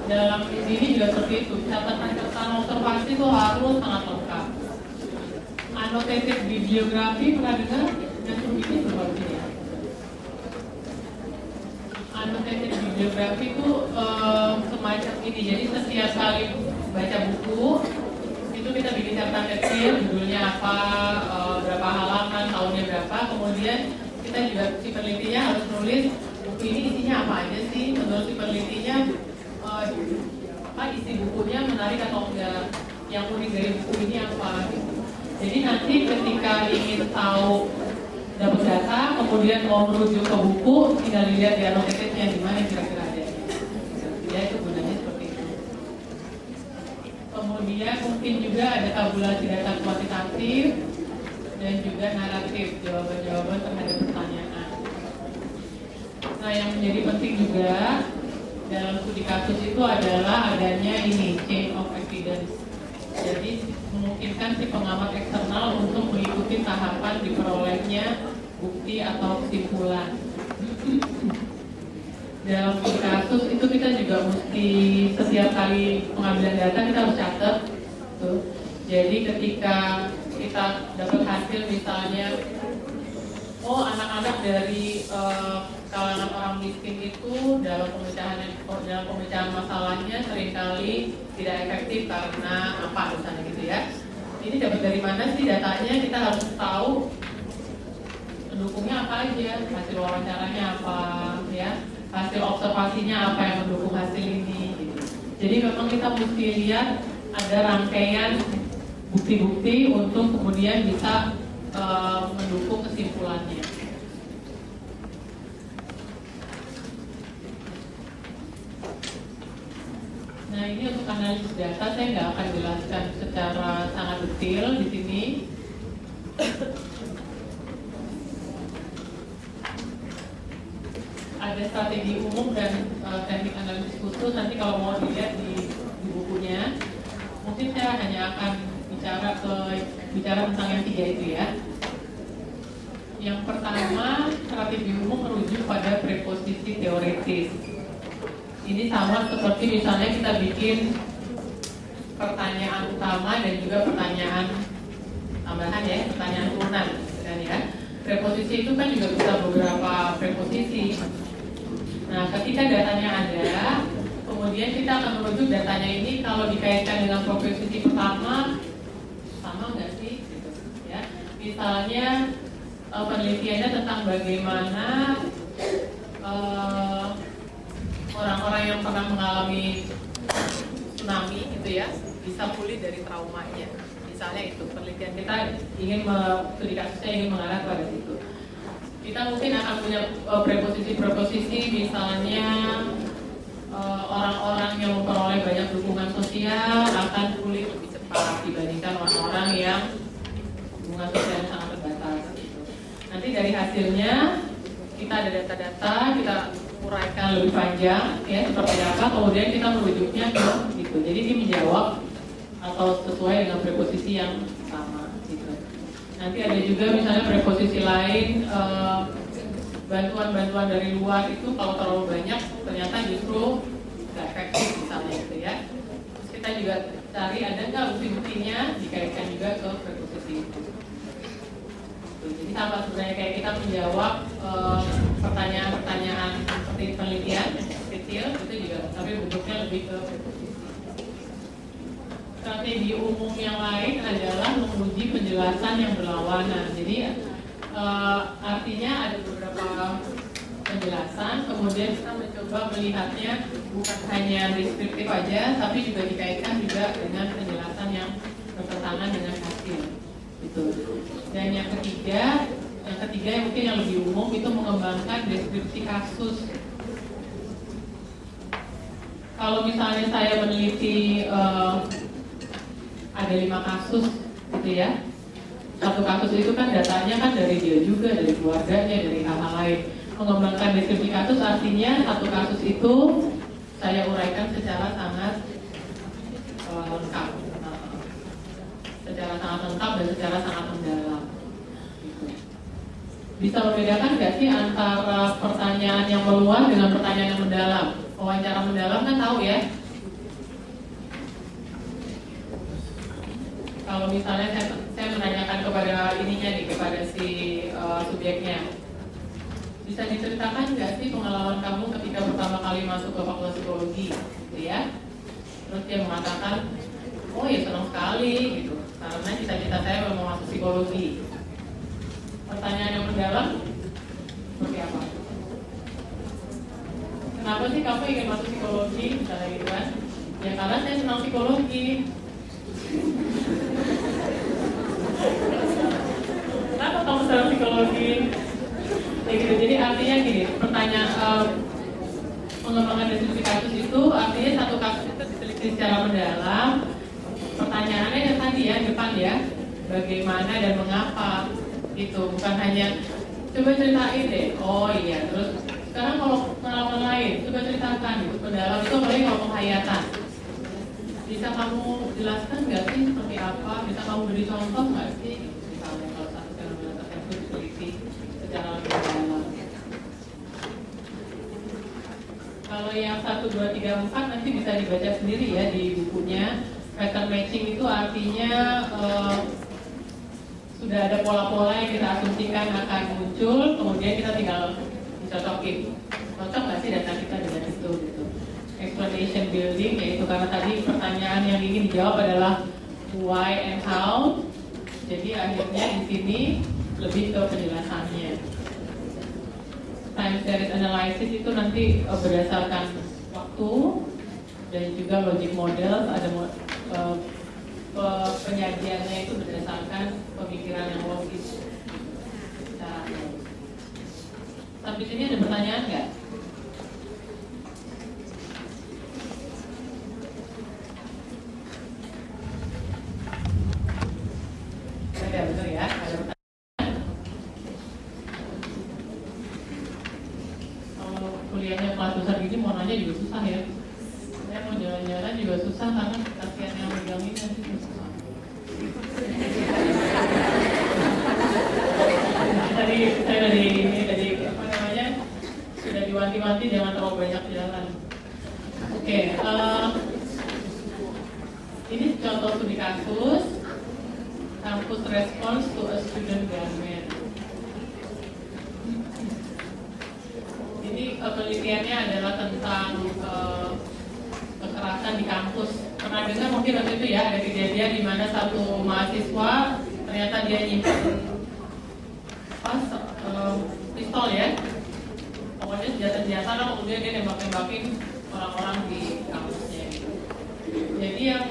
Dalam ini juga seperti itu, catatan observasi itu harus sangat lengkap. Annotated bibliografi pernah dengar? Yang ini seperti ya. Annotated bibliografi itu semacam ini, jadi setiap kali baca buku itu kita bikin catatan kecil, judulnya apa, berapa halaman, tahunnya berapa, kemudian kita juga si penelitinya harus nulis buku ini isinya apa aja sih, menurut si penelitinya isi bukunya menarik atau enggak, yang unik dari buku ini apa gitu. Jadi nanti ketika ingin tahu dapat data, kemudian mau merujuk ke buku, tinggal dilihat di annotatednya di mana kira-kira ada. Ya itu gunanya seperti itu. Kemudian mungkin juga ada tabulasi data kuantitatif dan juga naratif, jawaban-jawaban terhadap pertanyaan. Nah, yang menjadi penting juga dalam studi kasus itu adalah adanya ini chain of evidence. Jadi memungkinkan si pengamat eksternal untuk mengikuti tahapan diperolehnya bukti atau kesimpulan. Dalam studi kasus itu kita juga mesti setiap kali pengambilan data kita harus catat. Tuh. Jadi ketika kita dapat hasil misalnya, oh anak-anak dari kalangan orang miskin itu dalam pemecahan masalahnya seringkali tidak efektif karena apa misalnya gitu ya. Ini dapat dari mana sih datanya? Kita harus tahu pendukungnya apa aja, hasil wawancaranya apa, ya, hasil observasinya apa yang mendukung hasil ini. Gitu. Jadi memang kita mesti lihat ada rangkaian bukti-bukti untuk kemudian bisa mendukung kesimpulannya. Nah, ini untuk analisis data saya nggak akan jelaskan secara sangat detail di sini. Ada strategi umum dan teknik analisis khusus. Nanti kalau mau dilihat di bukunya, mungkin saya hanya akan bicara tentang yang 3 itu ya. Yang pertama, strategi umum merujuk pada preposisi teoretis. Ini sama seperti misalnya kita bikin pertanyaan utama dan juga pertanyaan tambahan ya, pertanyaan turunan kan ya. Preposisi itu kan juga bisa beberapa preposisi. Nah, ketika datanya ada, kemudian kita akan merujuk datanya ini kalau dikaitkan dengan preposisi pertama, sama nggak sih? Gitu, ya. Misalnya penelitiannya tentang bagaimana orang-orang yang pernah mengalami tsunami gitu ya bisa pulih dari traumanya. Misalnya itu penelitian kita studi kasusnya ingin mengarah pada situ. Kita mungkin akan punya preposisi-preposisi, misalnya orang-orang yang memperoleh banyak dukungan sosial akan pulih lebih cepat dibandingkan orang-orang yang dukungan sosial yang sangat terbatas. Gitu. Nanti dari hasilnya kita ada data-data, kita uraikan lebih panjang ya seperti apa, kemudian kita merujuknya ke gitu. Jadi dia menjawab atau sesuai dengan preposisi yang sama gitu. Nanti ada juga misalnya preposisi lain, bantuan-bantuan dari luar itu kalau terlalu banyak ternyata justru nggak efektif misalnya. misalnya gitu ya. Terus kita juga cari ada nggak bukti-buktinya, dikaitkan juga ke preposisi itu. Jadi sama sebenarnya kayak kita menjawab pertanyaan-pertanyaan seperti penelitian kecil itu juga, tapi bentuknya lebih ke preposisi. Strategi umum yang lain adalah menguji penjelasan yang berlawanan. Jadi artinya ada beberapa penjelasan, kemudian kita mencoba melihatnya bukan hanya deskriptif aja, tapi juga dikaitkan juga dengan penjelasan yang bertentangan dengan hasil. Gitu. Dan yang ketiga yang mungkin yang lebih umum itu mengembangkan deskripsi kasus. Kalau misalnya saya meneliti ada 5 kasus gitu ya, satu kasus itu kan datanya kan dari dia juga, dari keluarganya, dari hal-hal lain. Mengembangkan deskripsi kasus artinya satu kasus itu saya uraikan secara sangat lengkap, secara sangat lengkap dan secara sangat mendalam. Bisa membedakan nggak sih antara pertanyaan yang meluas dengan pertanyaan yang mendalam? Wawancara mendalam kan tahu ya. Kalau misalnya saya menanyakan kepada ininya nih, kepada si subjeknya, bisa diceritakan nggak sih pengalaman kamu ketika pertama kali masuk ke fakultas psikologi, gitu ya? Terus dia mengatakan, oh ya senang sekali, gitu, karena cita-cita saya memang masuk psikologi. Pertanyaan yang mendalam, seperti apa? Kenapa sih kamu ingin masuk psikologi, misalnya gitu kan? Ya karena saya senang psikologi. Kenapa kamu senang psikologi? Ya gitu. Jadi artinya gini, pertanyaan pengembangan deskripsi kasus itu artinya satu kasus itu diteliti secara mendalam. Pertanyaannya yang tadi ya, depan ya, bagaimana dan mengapa itu, bukan hanya coba ceritain deh. Oh iya, terus sekarang kalau pengalaman lain, coba ceritakan gitu. Pendalam itu apalagi kalau penghayatan. Bisa kamu jelaskan nggak sih seperti apa? Bisa kamu beri contoh nggak sih? Misalnya kalau satu fenomena tertentu diteliti secara lebih dalam. Kalau yang 1, 2, 3, 4 nanti bisa dibaca sendiri ya di bukunya. Pattern matching itu artinya sudah ada pola-pola yang kita asumsikan akan muncul, kemudian kita tinggal dicocokin. Cocok nggak sih data kita dengan itu gitu. Explanation building, yaitu karena tadi pertanyaan yang ingin dijawab adalah why and how. Jadi akhirnya di sini lebih ke penjelasannya. Time series analysis itu nanti berdasarkan waktu dan juga logic model, ada penyajiannya itu berdasarkan pemikiran yang logis. Nah, sampai sini ada pertanyaan nggak? Betul ya, ada pertanyaan. Kalau kuliahnya kelas besar gini mau nanya juga susah ya. Saya mau jalan-jalan juga susah karena kasihan yang megangin nanti susah. Tadi saya dari apa namanya sudah diwanti-wanti jangan terlalu banyak jalan. Oke, ini contoh studi kasus. Campus response to a student garment. Jadi penelitiannya adalah tentang kekerasan di kampus. Pernah dengar mungkin waktu itu ya ada kejadian di mana satu mahasiswa ternyata dia nyimpan pistol ya. Pokoknya senjata-senjata lah, kemudian dia nembak-nembakin orang-orang di kampusnya. Jadi yang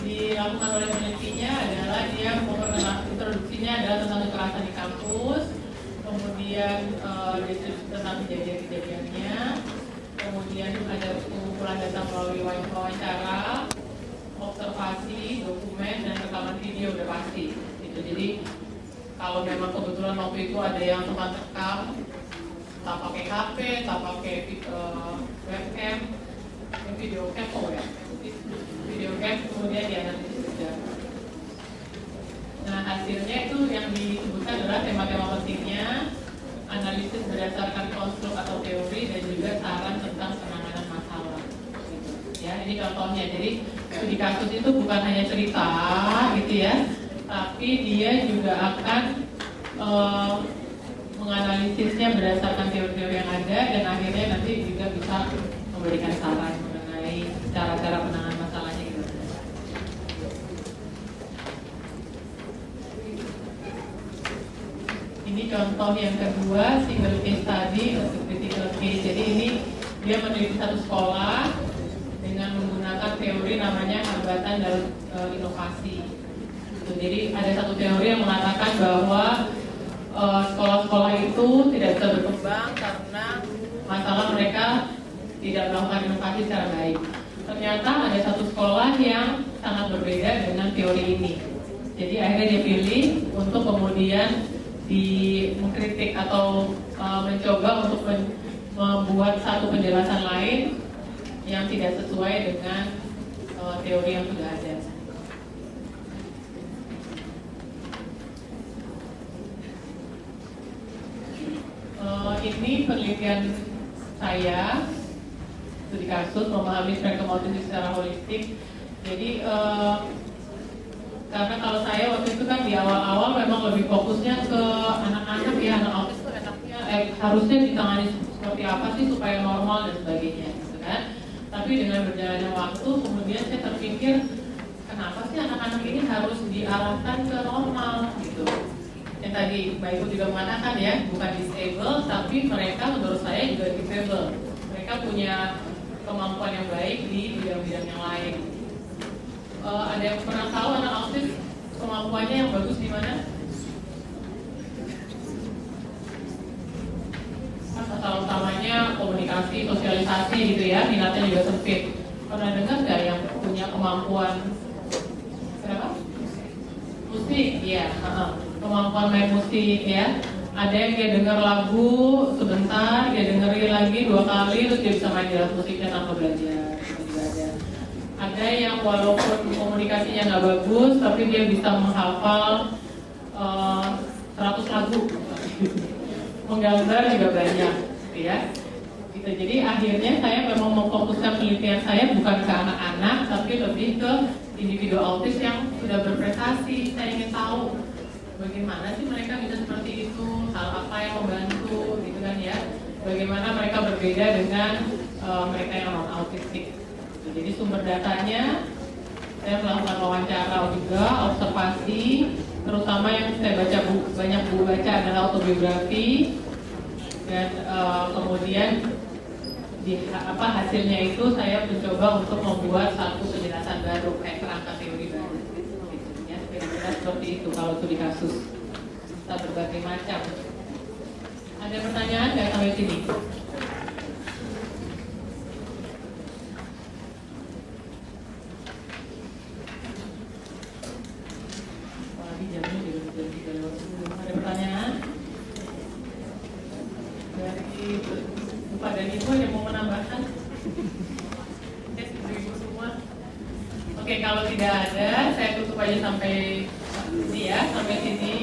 dilakukan oleh penelitinya adalah dia introduksinya adalah tentang kekerasan di kampus, kemudian deskripsi tentang kejadian-kejadiannya, kemudian ada pengumpulan data melalui wawancara, observasi, dokumen, dan rekaman video udah pasti. Gitu. Jadi kalau memang kebetulan waktu itu ada yang sempat rekam, tak pakai HP, tak pakai webcam, video cam, video cam, kemudian dianalisis juga. Nah hasilnya itu yang disebutkan adalah tema-tema pentingnya, analisis berdasarkan konstruk atau teori, dan juga saran tentang penanganan ini contohnya. Jadi studi kasus itu bukan hanya cerita gitu ya, tapi dia juga akan menganalisisnya berdasarkan teori-teori yang ada, dan akhirnya nanti juga bisa memberikan saran mengenai cara-cara penanganan masalahnya gitu. Ini contoh yang kedua, single case study untuk critical case. Jadi ini dia meneliti satu sekolah dengan menggunakan teori namanya hambatan dalam inovasi. Jadi ada satu teori yang mengatakan bahwa sekolah-sekolah itu tidak bisa berkembang karena masalah mereka tidak melakukan inovasi secara baik. Ternyata ada satu sekolah yang sangat berbeda dengan teori ini. Jadi akhirnya dia pilih untuk kemudian mengkritik atau mencoba untuk membuat satu penjelasan lain yang tidak sesuai dengan teori yang sudah ada. Ini penelitian saya studi kasus memahami spektrum autism secara holistik. Jadi karena kalau saya waktu itu kan di awal-awal memang lebih fokusnya ke anak-anak ya, anak autis itu enaknya harusnya ditangani seperti apa sih supaya normal dan sebagainya gitu kan. Tapi dengan berjalannya waktu kemudian saya terpikir kenapa sih anak-anak ini harus diarahkan ke normal gitu. Yang tadi Mbak Ibu juga mengatakan ya, bukan disable, tapi mereka menurut saya juga disable. Mereka punya kemampuan yang baik di bidang-bidang yang lain. Ada yang pernah tahu anak autis kemampuannya yang bagus di mana? Masalah utamanya komunikasi, sosialisasi gitu ya, minatnya juga sempit. Pernah dengar nggak yang punya kemampuan berapa? Musik, ya. Kemampuan main musik ya. Ada yang dia dengar lagu sebentar, dia dengerin lagi 2 kali, terus dia bisa main di alat musiknya tanpa belajar. Ada yang walaupun komunikasinya nggak bagus, tapi dia bisa menghafal 100 lagu. Menggambar juga banyak, gitu ya. Gitu. Jadi akhirnya saya memang memfokuskan penelitian saya bukan ke anak-anak, tapi lebih ke individu autis yang sudah berprestasi. Saya ingin tahu bagaimana sih mereka bisa seperti itu, hal apa yang membantu, gitu kan ya. Bagaimana mereka berbeda dengan mereka yang non autistik. Jadi sumber datanya saya melakukan wawancara juga, observasi, terutama yang saya banyak buku baca adalah autobiografi, dan kemudian hasilnya itu saya mencoba untuk membuat satu penjelasan baru, kerangka teori baru. Ya, kira-kira seperti itu kalau studi kasus. Kita berbagai macam. Ada pertanyaan nggak sampai sini? Ada pertanyaan? Dari Bapak dan Ibu yang mau menambahkan? Ibu semua. Oke, kalau tidak ada, saya tutup aja sampai sini ya, sampai sini.